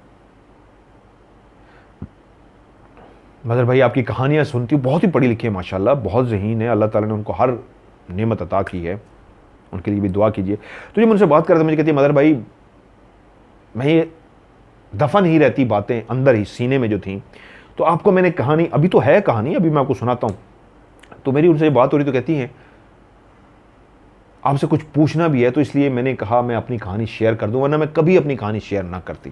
मदर भाई आपकी कहानियां सुनती हूँ, बहुत ही पढ़ी लिखी है माशाल्लाह, बहुत ज़हीन है, अल्लाह ताला ने उनको हर नेमत अता की है, उनके लिए भी दुआ कीजिए। तो जब उनसे बात करते मुझे कहती है मदर भाई मैं ये दफन ही रहती बातें अंदर ही सीने में जो थी, तो आपको मैंने कहानी, अभी तो है कहानी, अभी मैं आपको सुनाता हूँ। तो मेरी उनसे बात हो रही तो कहती हैं आपसे कुछ पूछना भी है, तो इसलिए मैंने कहा मैं अपनी कहानी शेयर कर दूं, वरना मैं कभी अपनी कहानी शेयर ना करती।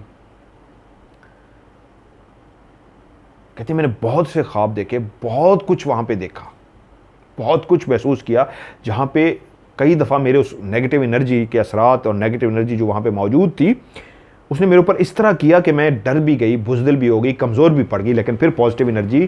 कहती मैंने बहुत से ख्वाब देखे, बहुत कुछ वहां पे देखा, बहुत कुछ महसूस किया, जहां पे कई दफ़ा मेरे उस नेगेटिव एनर्जी के असरात और नेगेटिव एनर्जी जो वहां पे मौजूद थी, उसने मेरे ऊपर इस तरह किया कि मैं डर भी गई, बुज़दिल भी हो गई, कमज़ोर भी पड़ गई, लेकिन फिर पॉजिटिव एनर्जी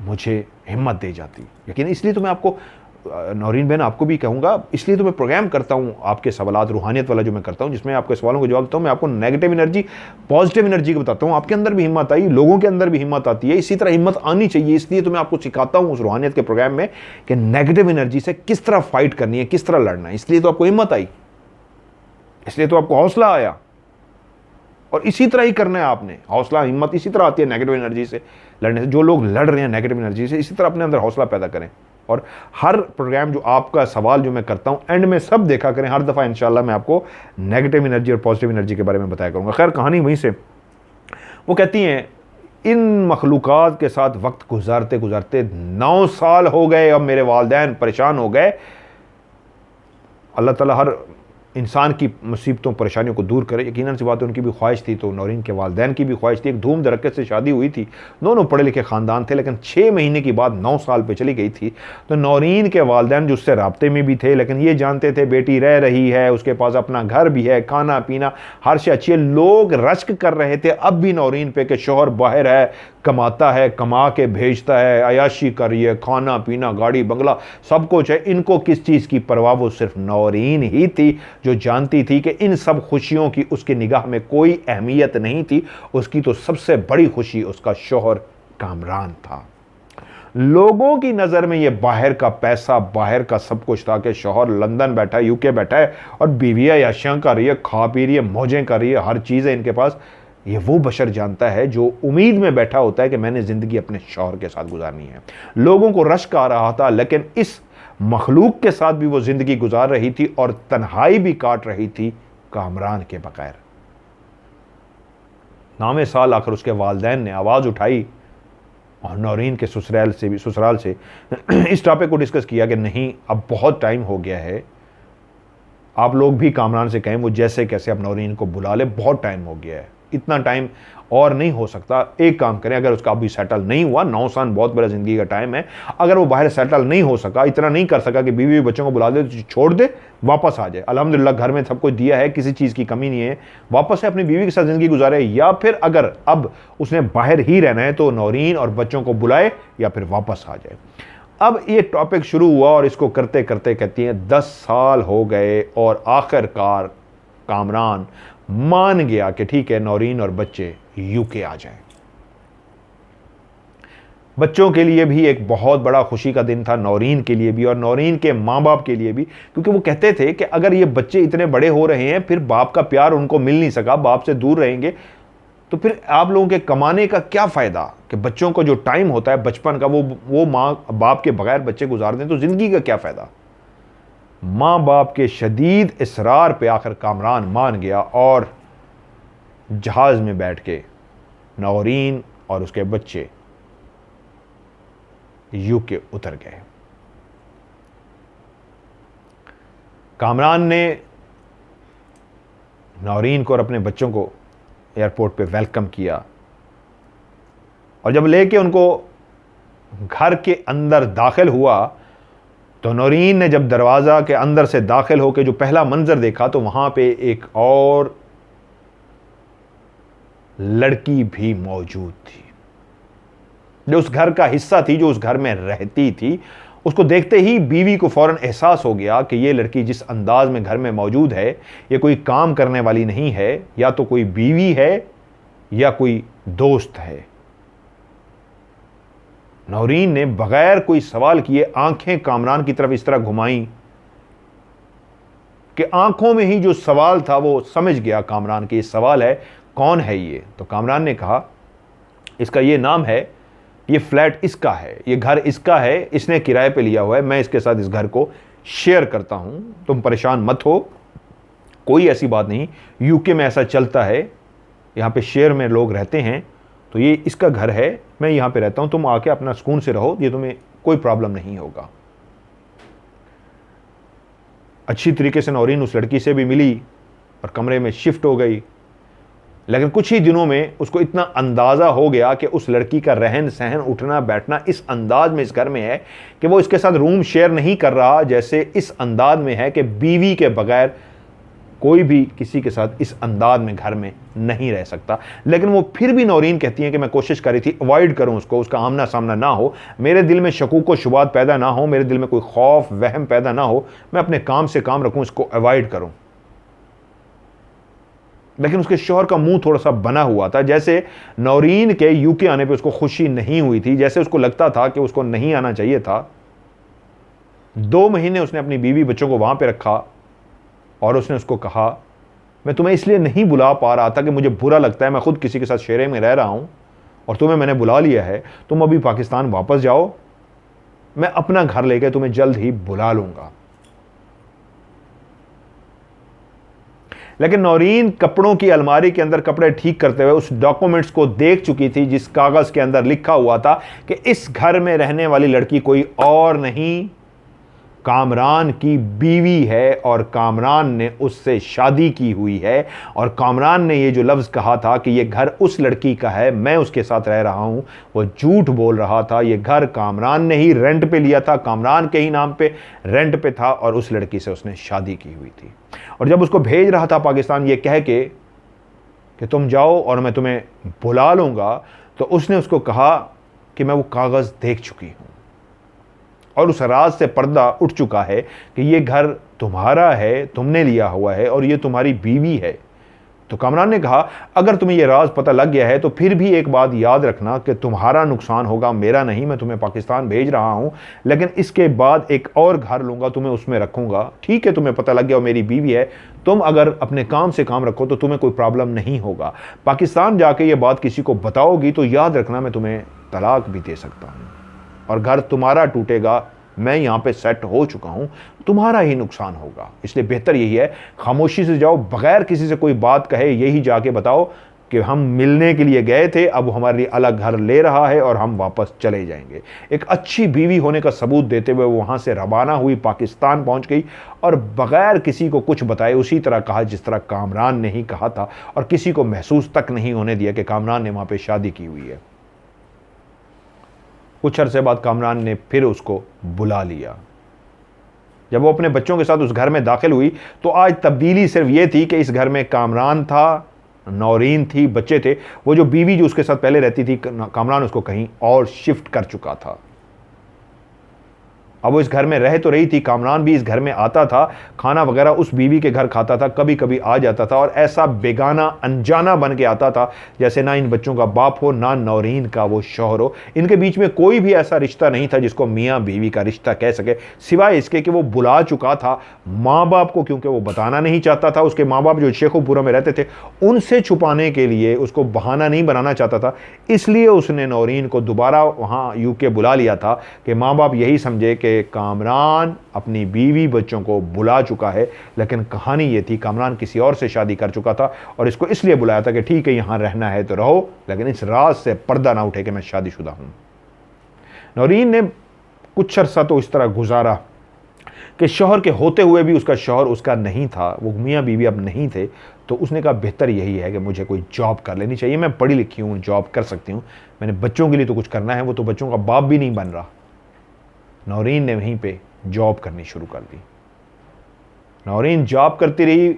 मुझे हिम्मत दे जाती। लेकिन इसलिए तो मैं आपको, नौरीन बहन आपको भी कहूँगा, इसलिए तो मैं प्रोग्राम करता हूँ आपके सवालात रूहानियत वाला जो मैं करता हूँ, जिसमें आपके सवालों को जवाब देता हूँ। मैं आपको नेगेटिव एनर्जी, पॉजिटिव एनर्जी को बताता हूँ। आपके अंदर भी हिम्मत आई, लोगों के अंदर भी हिम्मत आती है, इसी तरह हिम्मत आनी चाहिए। इसलिए तो मैं आपको सिखाता हूँ उस रूहानियत के प्रोग्राम में कि नेगेटिव एनर्जी से किस तरह फाइट करनी है, किस तरह लड़ना है। इसलिए तो आपको हिम्मत आई, इसलिए तो आपको हौसला आया। और इसी तरह ही करना है आपने। हौसला हिम्मत इसी तरह आती है नेगेटिव एनर्जी से लड़ने से। जो लोग लड़ रहे हैं नेगेटिव एनर्जी से, इसी तरह अपने अंदर हौसला पैदा करें। और हर प्रोग्राम जो आपका सवाल जो मैं करता हूं, एंड में सब देखा करें। हर दफ़ा इंशाल्लाह मैं आपको नेगेटिव एनर्जी और पॉजिटिव एनर्जी के बारे में बताया करूंगा। खैर, कहानी वहीं से वो कहती हैं, इन मखलूक़ात के साथ वक्त गुजारते गुजारते 9 साल हो गए। अब मेरे वालिदैन परेशान हो गए। अल्लाह ताला हर इंसान की मुसीबतों परेशानियों को दूर करे। यकीनन सी बात है, उनकी भी ख्वाहिश थी, तो नौरीन के वालिदैन की भी ख्वाहिश थी। एक धूम धड़क्के से शादी हुई थी, दोनों पढ़े लिखे ख़ानदान थे, लेकिन 6 महीने की बात 9 साल पे चली गई थी। तो नौरीन के वालिदैन जो उससे राब्ते में भी थे, लेकिन ये जानते थे बेटी रह रही है, उसके पास अपना घर भी है, खाना पीना हर शे अच्छी है। लोग रश्क कर रहे थे अब भी नौरीन पे कि शोहर बाहर है, कमाता है, कमा के भेजता है, अयाशी कर रही है, खाना पीना गाड़ी बंगला सब कुछ है। इनको किस चीज़ की परवाह? वो सिर्फ नौरीन ही थी जो जानती थी कि इन सब खुशियों की उसकी निगाह में कोई अहमियत नहीं थी। उसकी तो सबसे बड़ी खुशी उसका शोहर कामरान था। लोगों की नज़र में ये बाहर का पैसा, बाहर का सब कुछ था कि शोहर लंदन बैठा है, यूके बैठा है और बीवियाँ याशियाँ कर रही है, खा पी रही है, मौजें कर रही है, हर चीज़ है इनके पास। ये वो बशर जानता है जो उम्मीद में बैठा होता है कि मैंने ज़िंदगी अपने शौहर के साथ गुजारनी है। लोगों को रश्क आ रहा था, लेकिन इस मखलूक के साथ भी वो ज़िंदगी गुजार रही थी और तन्हाई भी काट रही थी कामरान के बगैर। नामे साल आखिर उसके वालिदैन ने आवाज़ उठाई और नौरीन के ससुराल से इस टॉपिक को डिस्कस किया कि नहीं, अब बहुत टाइम हो गया है, आप लोग भी कामरान से कहें वो जैसे कैसे अब नौरीन को बुला ले, बहुत टाइम हो गया है, इतना टाइम और नहीं हो सकता। एक काम करें, अगर उसका अभी सेटल नहीं हुआ, 9 साल बहुत बड़ा ज़िंदगी का टाइम है, अगर वो बाहर सेटल नहीं हो सका, इतना नहीं कर सका कि बीवी बच्चों को बुला दे, तो छोड़ दे, वापस आ जाए। अल्हम्दुलिल्लाह घर में सब कुछ दिया है, किसी चीज़ की कमी नहीं है, वापस से अपनी बीवी के साथ ज़िंदगी गुजारे। या फिर अगर अब उसने बाहर ही रहना है तो नौरीन और बच्चों को बुलाए या फिर वापस आ जाए। अब ये टॉपिक शुरू हुआ और इसको करते करते कहती हैं 10 साल हो गए और आखिरकार कामरान मान गया कि ठीक है, नौरीन और बच्चे यूके आ जाएं। बच्चों के लिए भी एक बहुत बड़ा खुशी का दिन था, नौरीन के लिए भी और नौरीन के माँ बाप के लिए भी, क्योंकि वो कहते थे कि अगर ये बच्चे इतने बड़े हो रहे हैं, फिर बाप का प्यार उनको मिल नहीं सका, बाप से दूर रहेंगे, तो फिर आप लोगों के कमाने का क्या फ़ायदा कि बच्चों को जो टाइम होता है बचपन का वो माँ बाप के बगैर बच्चे गुजार दें, तो ज़िंदगी का क्या फ़ायदा। माँ बाप के शदीद इसरार पे आखिर कामरान मान गया और जहाज़ में बैठ के नौरीन और उसके बच्चे यूके उतर गए। कामरान ने नौरीन को और अपने बच्चों को एयरपोर्ट पे वेलकम किया और जब लेके उनको घर के अंदर दाखिल हुआ तो नौरीन ने जब दरवाज़ा के अंदर से दाखिल होकर जो पहला मंजर देखा तो वहाँ पे एक और लड़की भी मौजूद थी जो उस घर का हिस्सा थी, जो उस घर में रहती थी। उसको देखते ही बीवी को फौरन एहसास हो गया कि ये लड़की जिस अंदाज में घर में मौजूद है, ये कोई काम करने वाली नहीं है, या तो कोई बीवी है या कोई दोस्त है। नौरीन ने बगैर कोई सवाल किए आंखें कामरान की तरफ इस तरह घुमाई कि आंखों में ही जो सवाल था वो समझ गया कामरान कि ये सवाल है कौन है ये। तो कामरान ने कहा, इसका ये नाम है, ये फ्लैट इसका है, ये घर इसका है, इसने किराए पे लिया हुआ है, मैं इसके साथ इस घर को शेयर करता हूं, तुम परेशान मत हो, कोई ऐसी बात नहीं, यूके में ऐसा चलता है, यहाँ पे शेयर में लोग रहते हैं, तो ये इसका घर है, मैं यहाँ पे रहता हूँ, तुम आके अपना सुकून से रहो, ये तुम्हें कोई प्रॉब्लम नहीं होगा। अच्छी तरीके से नौरीन उस लड़की से भी मिली और कमरे में शिफ्ट हो गई, लेकिन कुछ ही दिनों में उसको इतना अंदाज़ा हो गया कि उस लड़की का रहन सहन उठना बैठना इस अंदाज में इस घर में है कि वो इसके साथ रूम शेयर नहीं कर रहा, जैसे इस अंदाज में है कि बीवी के बगैर कोई भी किसी के साथ इस अंदाज में घर में नहीं रह सकता। लेकिन वो फिर भी नौरीन कहती है कि मैं कोशिश करी थी अवॉइड करूं उसको, उसका आमना सामना ना हो, मेरे दिल में शकूक व शुबात पैदा ना हो, मेरे दिल में कोई खौफ वहम पैदा ना हो, मैं अपने काम से काम रखूं, इसको अवॉइड करूं। लेकिन उसके शौहर का मुंह थोड़ा सा बना हुआ था, जैसे नौरीन के यूके आने पे उसको खुशी नहीं हुई थी, जैसे उसको लगता था कि उसको नहीं आना चाहिए था। 2 महीने उसने अपनी बीवी बच्चों को वहां पे रखा और उसने उसको कहा मैं तुम्हें इसलिए नहीं बुला पा रहा था कि मुझे बुरा लगता है, मैं खुद किसी के साथ शेरे में रह रहा हूं और तुम्हें मैंने बुला लिया है, तुम अभी पाकिस्तान वापस जाओ, मैं अपना घर लेकर तुम्हें जल्द ही बुला लूंगा। लेकिन नौरीन कपड़ों की अलमारी के अंदर कपड़े ठीक करते हुए उस डॉक्यूमेंट्स को देख चुकी थी जिस कागज के अंदर लिखा हुआ था कि इस घर में रहने वाली लड़की कोई और नहीं, कामरान की बीवी है और कामरान ने उससे शादी की हुई है। और कामरान ने ये जो लफ्ज़ कहा था कि ये घर उस लड़की का है, मैं उसके साथ रह रहा हूं, वो झूठ बोल रहा था। ये घर कामरान ने ही रेंट पे लिया था, कामरान के ही नाम पे रेंट पे था और उस लड़की से उसने शादी की हुई थी। और जब उसको भेज रहा था पाकिस्तान ये कह के कि तुम जाओ और मैं तुम्हें बुला लूँगा, तो उसने उसको कहा कि मैं वो कागज़ देख चुकी हूँ और उस राज से पर्दा उठ चुका है कि ये घर तुम्हारा है, तुमने लिया हुआ है और ये तुम्हारी बीवी है। तो कामरान ने कहा अगर तुम्हें ये राज पता लग गया है तो फिर भी एक बात याद रखना कि तुम्हारा नुकसान होगा, मेरा नहीं। मैं तुम्हें पाकिस्तान भेज रहा हूँ, लेकिन इसके बाद एक और घर लूँगा, तुम्हें उसमें रखूँगा। ठीक है, तुम्हें पता लग गया और मेरी बीवी है, तुम अगर अपने काम से काम रखो तो तुम्हें कोई प्रॉब्लम नहीं होगा। पाकिस्तान जाके ये बात किसी को बताओगी तो याद रखना मैं तुम्हें तलाक भी दे सकता हूँ और घर तुम्हारा टूटेगा। मैं यहाँ पे सेट हो चुका हूँ, तुम्हारा ही नुकसान होगा। इसलिए बेहतर यही है खामोशी से जाओ, बगैर किसी से कोई बात कहे यही जाके बताओ कि हम मिलने के लिए गए थे, अब वो हमारे लिए अलग घर ले रहा है और हम वापस चले जाएंगे। एक अच्छी बीवी होने का सबूत देते हुए वो वहाँ से रवाना हुई, पाकिस्तान पहुँच गई और बगैर किसी को कुछ बताए उसी तरह कहा जिस तरह कामरान ने ही कहा था और किसी को महसूस तक नहीं होने दिया कि कामरान ने वहाँ पर शादी की हुई है। कुछ अरसे बाद कामरान ने फिर उसको बुला लिया। जब वो अपने बच्चों के साथ उस घर में दाखिल हुई तो आज तब्दीली सिर्फ ये थी कि इस घर में कामरान था, नौरीन थी, बच्चे थे। वो जो बीवी जो उसके साथ पहले रहती थी, कामरान उसको कहीं और शिफ्ट कर चुका था। अब वो इस घर में रह तो रही थी, कामरान भी इस घर में आता था, खाना वगैरह उस बीवी के घर खाता था, कभी कभी आ जाता था और ऐसा बेगाना अनजाना बन के आता था जैसे ना इन बच्चों का बाप हो ना नौरीन का वो शौहर हो। इनके बीच में कोई भी ऐसा रिश्ता नहीं था जिसको मियाँ बीवी का रिश्ता कह सके, सिवाय इसके कि वो बुला चुका था माँ बाप को, क्योंकि वो बताना नहीं चाहता था। उसके माँ बाप जो शेखोपुरा में रहते थे उनसे छुपाने के लिए, उसको बहाना नहीं बनाना चाहता था, इसलिए उसने नौरीन को दोबारा वहाँ यूके बुला लिया था कि माँ बाप यही समझे कि कामरान अपनी बीवी बच्चों को बुला चुका है। लेकिन कहानी ये थी कामरान किसी और से शादी कर चुका था और इसको इसलिए बुलाया था कि ठीक है यहाँ रहना है तो रहो, लेकिन इस राज से पर्दा ना उठे कि मैं शादीशुदा हूँ। नौरीन ने कुछ अरसा तो इस तरह गुजारा कि शौहर के होते हुए भी उसका शौहर उसका नहीं था, वो मियाँ बीवी अब नहीं थे। तो उसने कहा बेहतर यही है कि मुझे कोई जॉब कर लेनी चाहिए, मैं पढ़ी लिखी हूँ, जॉब कर सकती हूँ, मैंने बच्चों के लिए तो कुछ करना है, वो तो बच्चों का बाप भी नहीं बन रहा। नौरीन ने वहीं पे जॉब करनी शुरू कर दी। नौरीन जॉब करती रही,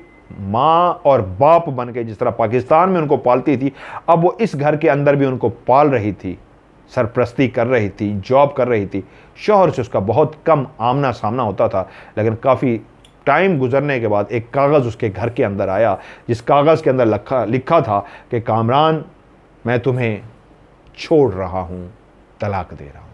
माँ और बाप बन के जिस तरह पाकिस्तान में उनको पालती थी, अब वो इस घर के अंदर भी उनको पाल रही थी, सरपरस्ती कर रही थी, जॉब कर रही थी। शौहर से उसका बहुत कम आमना सामना होता था, लेकिन काफ़ी टाइम गुजरने के बाद एक कागज़ उसके घर के अंदर आया जिस कागज़ के अंदर लिखा था कि कामरान मैं तुम्हें छोड़ रहा हूँ, तलाक दे रहा हूँ।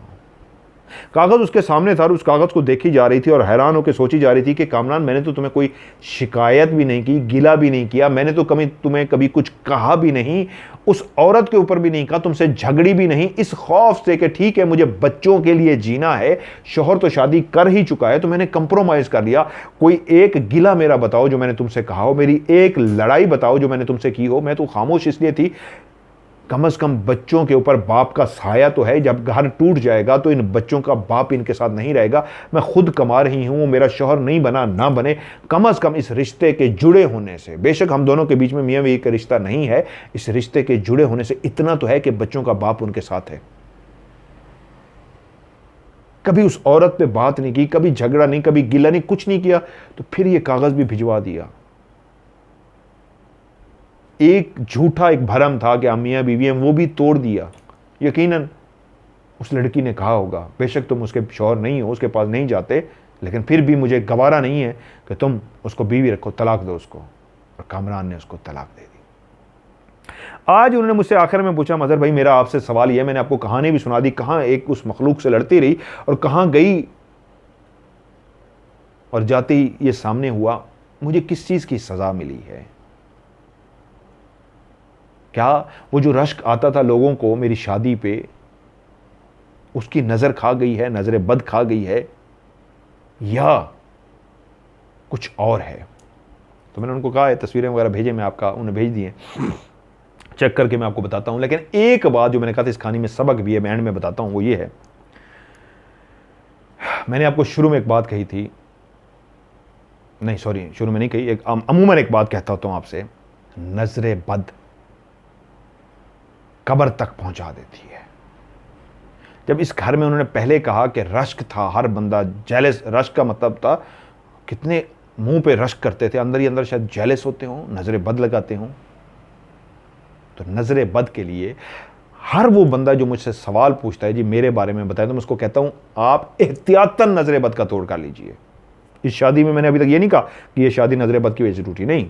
कागज़ उसके सामने था और उस कागज़ को देखी जा रही थी और हैरान होकर सोची जा रही थी कि कामरान मैंने तो तुम्हें कोई शिकायत भी नहीं की, गिला भी नहीं किया, मैंने तो कभी तुम्हें कभी कुछ कहा भी नहीं, उस औरत के ऊपर भी नहीं कहा, तुमसे झगड़ी भी नहीं, इस खौफ से कि ठीक है मुझे बच्चों के लिए जीना है, शौहर तो शादी कर ही चुका है तो मैंने कंप्रोमाइज़ कर लिया। कोई एक गिला मेरा बताओ जो मैंने तुमसे कहा हो, मेरी एक लड़ाई बताओ जो मैंने तुमसे की हो। मैं तो खामोश इसलिए थी कम से कम बच्चों के ऊपर बाप का साया तो है, जब घर टूट जाएगा तो इन बच्चों का बाप इनके साथ नहीं रहेगा, मैं खुद कमा रही हूँ, मेरा शौहर नहीं बना ना बने, कम से कम इस रिश्ते के जुड़े होने से, बेशक हम दोनों के बीच में मियाँ बीवी का रिश्ता नहीं है, इस रिश्ते के जुड़े होने से इतना तो है कि बच्चों का बाप उनके साथ है। कभी उस औरत पे बात नहीं की, कभी झगड़ा नहीं, कभी गिला नहीं, कुछ नहीं किया। तो फिर ये कागज़ भी भिजवा दिया। एक झूठा एक भरम था कि मियाँ बीवी हैं, वो भी तोड़ दिया। यकीनन उस लड़की ने कहा होगा बेशक तुम उसके शौहर नहीं हो, उसके पास नहीं जाते, लेकिन फिर भी मुझे गवारा नहीं है कि तुम उसको बीवी रखो, तलाक दो उसको। और कामरान ने उसको तलाक दे दी। आज उन्होंने मुझसे आखिर में पूछा मज़हर भाई मेरा आपसे सवाल यह, मैंने आपको कहानी भी सुना दी, कहाँ एक उस मखलूक से लड़ती रही और कहाँ गई और जाते ही ये सामने हुआ, मुझे किस चीज़ की सज़ा मिली है। क्या वो जो रश्क आता था लोगों को मेरी शादी पे, उसकी नज़र खा गई है, नज़र बद खा गई है, या कुछ और है? तो मैंने उनको कहा है तस्वीरें वगैरह भेजे, मैं आपका उन्हें भेज दिए, चेक करके मैं आपको बताता हूं। लेकिन एक बात जो मैंने कहा था इस कहानी में सबक भी है, मैं एंड में बताता हूं, वो ये है, मैंने आपको शुरू में एक बात कही थी, नहीं सॉरी शुरू में नहीं कही, एक अमूमन एक बात कहता हूं आपसे, नजरे बद कब्र तक पहुंचा देती है। जब इस घर में उन्होंने पहले कहा कि रश्क था, हर बंदा जेलस, रश्क का मतलब था कितने मुंह पे रश्क करते थे, अंदर ही अंदर शायद जेलस होते हों, नजरे बद लगाते हों। तो नजरे बद के लिए हर वो बंदा जो मुझसे सवाल पूछता है जी मेरे बारे में बताएं, तो मैं उसको कहता हूं आप एहतियातन नजरे बद का तोड़ कर लीजिए। इस शादी में मैंने अभी तक ये नहीं कहा कि ये शादी नजरे बद की वजह से टूटी, नहीं,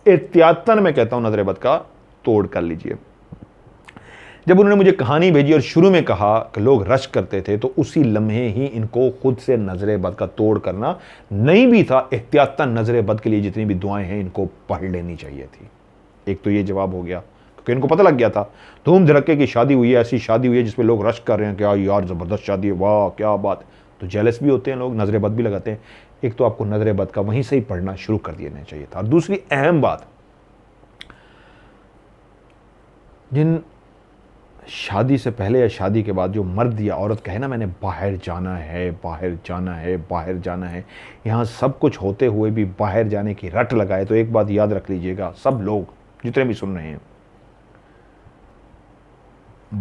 एहतियातन मैं कहता हूं नजरे बद का तोड़ कर लीजिए। जब उन्होंने मुझे कहानी भेजी और शुरू में कहा कि लोग रश्क करते थे, तो उसी लम्हे ही इनको खुद से नजरे बद का तोड़ करना नहीं भी था, एहतियातन नजरे बद के लिए जितनी भी दुआएं हैं इनको पढ़ लेनी चाहिए थी। एक तो ये जवाब हो गया, क्योंकि इनको पता लग गया था धूम धड़के की शादी हुई है, ऐसी शादी हुई है जिसमें लोग रश्क कर रहे हैं, क्या यार जबरदस्त शादी है, वाह क्या बात। तो जेलस भी होते हैं लोग, नजरे बद भी लगाते हैं। एक तो आपको नजरे बद का वहीं से ही पढ़ना शुरू कर देना चाहिए था। और दूसरी अहम बात, जिन शादी से पहले या शादी के बाद जो मर्द या औरत कहे ना मैंने बाहर जाना है, बाहर जाना है, बाहर जाना है, यहाँ सब कुछ होते हुए भी बाहर जाने की रट लगाए, तो एक बात याद रख लीजिएगा सब लोग जितने भी सुन रहे हैं,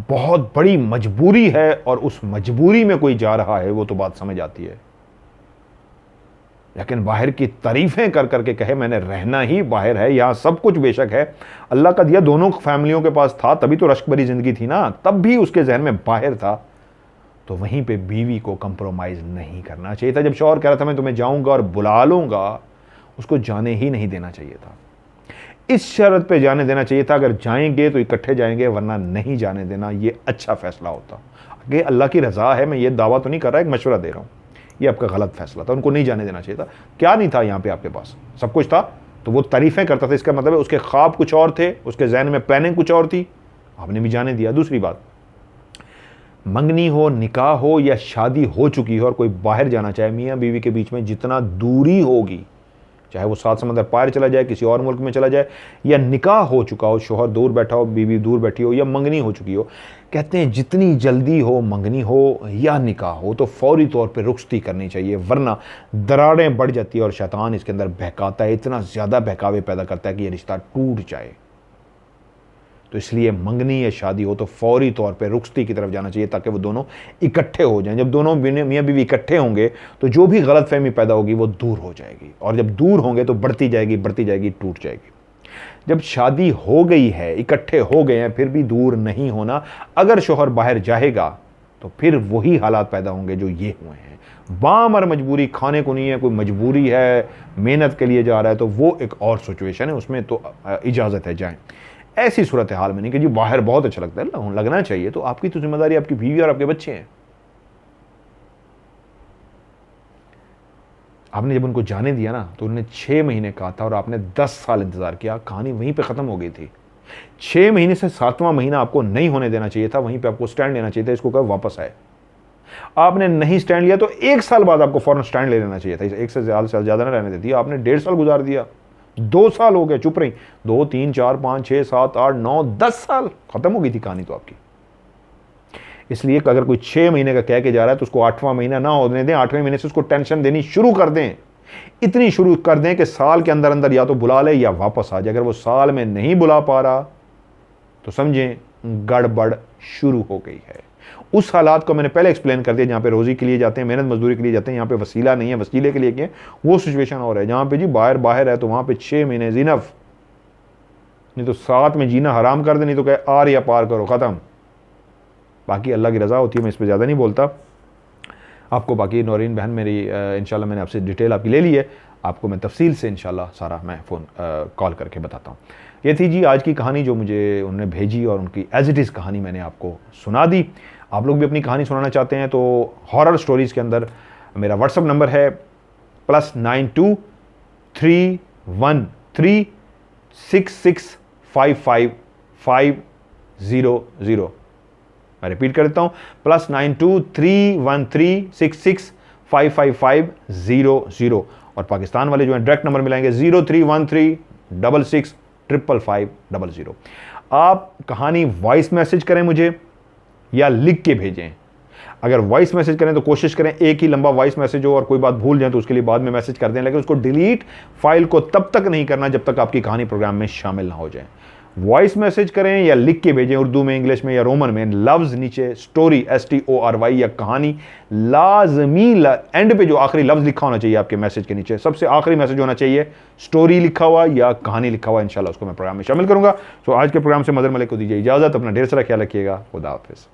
बहुत बड़ी मजबूरी है और उस मजबूरी में कोई जा रहा है वो तो बात समझ आती है। लेकिन बाहर की तारीफें कर करके कहे मैंने रहना ही बाहर है, यहां सब कुछ बेशक है, अल्लाह का दिया दोनों फैमिलियों के पास था, तभी तो रश्क भरी जिंदगी थी ना, तब भी उसके जहन में बाहर था। तो वहीं पे बीवी को कंप्रोमाइज नहीं करना चाहिए था। जब शौहर कह रहा था मैं तुम्हें जाऊंगा और बुला लूंगा, उसको जाने ही नहीं देना चाहिए था। इस शर्त पे जाने देना चाहिए था, अगर जाएंगे तो इकट्ठे जाएंगे, वरना नहीं जाने देना, ये अच्छा फैसला होता। कि अल्लाह की रजा है, मैं ये दावा तो नहीं कर रहा, एक मशवरा दे रहा हूं, ये आपका गलत फैसला था, उनको नहीं जाने देना चाहिए था। क्या नहीं था यहाँ पे आपके पास, सब कुछ था, तो वो तारीफें करता था, इसका मतलब है उसके ख्वाब कुछ और थे, उसके जहन में प्लानिंग कुछ और थी, आपने भी जाने दिया। दूसरी बात, मंगनी हो, निकाह हो या शादी हो चुकी हो और कोई बाहर जाना चाहे, मियाँ बीवी के बीच में जितना दूरी होगी, चाहे वो 7 समंदर पार चला जाए, किसी और मुल्क में चला जाए, या निकाह हो चुका हो, शोहर दूर बैठा हो, बीवी दूर बैठी हो, या मंगनी हो चुकी हो, कहते हैं जितनी जल्दी हो, मंगनी हो या निकाह हो, तो फौरी तौर पे रुखसती करनी चाहिए, वरना दरारें बढ़ जाती है और शैतान इसके अंदर बहकाता है, इतना ज़्यादा बहकावे पैदा करता है कि ये रिश्ता टूट जाए। तो इसलिए मंगनी या शादी हो तो फौरी तौर पे रुखसती की तरफ जाना चाहिए, ताकि वो दोनों इकट्ठे हो जाएं। जब दोनों मियाँ बीवी इकट्ठे होंगे तो जो भी गलतफहमी पैदा होगी वो दूर हो जाएगी, और जब दूर होंगे तो बढ़ती जाएगी, टूट जाएगी। जब शादी हो गई है, इकट्ठे हो गए हैं, फिर भी दूर नहीं होना। अगर शोहर बाहर जाएगा तो फिर वही हालात पैदा होंगे जो ये हुए हैं। बामर मजबूरी, खाने को नहीं है, कोई मजबूरी है, मेहनत के लिए जा रहा है, तो वो एक और सिचुएशन है, उसमें तो इजाज़त है जाएं। ऐसी सूरत हाल में नहीं कि जी बाहर बहुत अच्छा लगता है, लगना चाहिए, तो आपकी तो जिम्मेदारी आपकी बीवी और आपके बच्चे हैं। आपने जब उनको जाने दिया ना, तो उन्होंने 6 महीने कहा था और आपने 10 साल इंतजार किया, कहानी वहीं पे खत्म हो गई थी। 6 महीने से 7वां महीना आपको नहीं होने देना चाहिए था, वहीं पे आपको स्टैंड लेना चाहिए था, इसको कहा वापस आए। आपने नहीं स्टैंड लिया तो 1 साल बाद आपको फौरन स्टैंड ले लेना चाहिए था, 1 से ज़्यादा ना रहने देती। आपने 1.5 साल गुजार दिया, 2 साल हो गए, चुप रही, 2, 3, 4, 5, 6, 7, 8, 9, 10 साल, खत्म हो गई थी कहानी तो आपकी। इसलिए अगर कोई 6 महीने का कह के जा रहा है तो उसको 8वां महीना ना होने दें, 8वें महीने से उसको टेंशन देनी शुरू कर दें, इतनी शुरू कर दें कि साल के अंदर अंदर या तो बुला ले या वापस आ जाए। अगर वो साल में नहीं बुला पा रहा तो समझें गड़बड़ शुरू हो गई है। उस हालात को मैंने पहले एक्सप्लेन कर दिया, जहाँ पे रोजी के लिए जाते हैं, मेहनत मजदूरी के लिए जाते हैं, यहाँ पे वसीला नहीं है, वसीले के लिए किए, वो सिचुएशन और है। जहाँ पे जी बाहर है तो वहाँ पे 6 महीने इनफ, नहीं तो साथ में जीना हराम कर दे, नहीं तो कहे आर या पार करो, ख़त्म। बाकी अल्लाह की रज़ा होती है, मैं इस पर ज़्यादा नहीं बोलता। आपको बाकी नौरीन बहन मेरी इंशाल्लाह मैंने आपसे डिटेल आपकी ले ली है, आपको मैं तफसील से इंशाल्लाह सारा मैं फ़ोन कॉल करके बताता हूँ। ये थी जी आज की कहानी जो मुझे उन्होंने भेजी, और उनकी एज इट इज़ कहानी मैंने आपको सुना दी। आप लोग भी अपनी कहानी सुनाना चाहते हैं तो हॉरर स्टोरीज़ के अंदर मेरा व्हाट्सअप नंबर है +92 313 6655 +9231366500। मैं रिपीट कर देता हूं, +9231366500। और पाकिस्तान वाले जो हैं डायरेक्ट नंबर मिलाएंगे 0313665500। आप कहानी वॉइस मैसेज करें मुझे या लिख के भेजें। अगर वॉइस मैसेज करें तो कोशिश करें एक ही लंबा वॉइस मैसेज हो, और कोई बात भूल जाए तो उसके लिए बाद में मैसेज कर दें, लेकिन उसको डिलीट फाइल को तब तक नहीं करना जब तक आपकी कहानी प्रोग्राम में शामिल ना हो जाए। वॉइस मैसेज करें या लिख के भेजें, उर्दू में, इंग्लिश में या रोमन में, लफ्ज नीचे स्टोरी STORY या कहानी लाजमी एंड पे जो आखिरी लफ्ज लिखा होना चाहिए आपके मैसेज के नीचे, सबसे आखिरी मैसेज होना चाहिए स्टोरी लिखा हुआ या कहानी लिखा हुआ। इंशाल्लाह उसको मैं प्रोग्राम में शामिल करूंगा। तो आज के प्रोग्राम से मदर मलिक को दीजिए इजाजत। अपना ढेर सारा ख्याल रखिएगा। खुदा हाफिज़।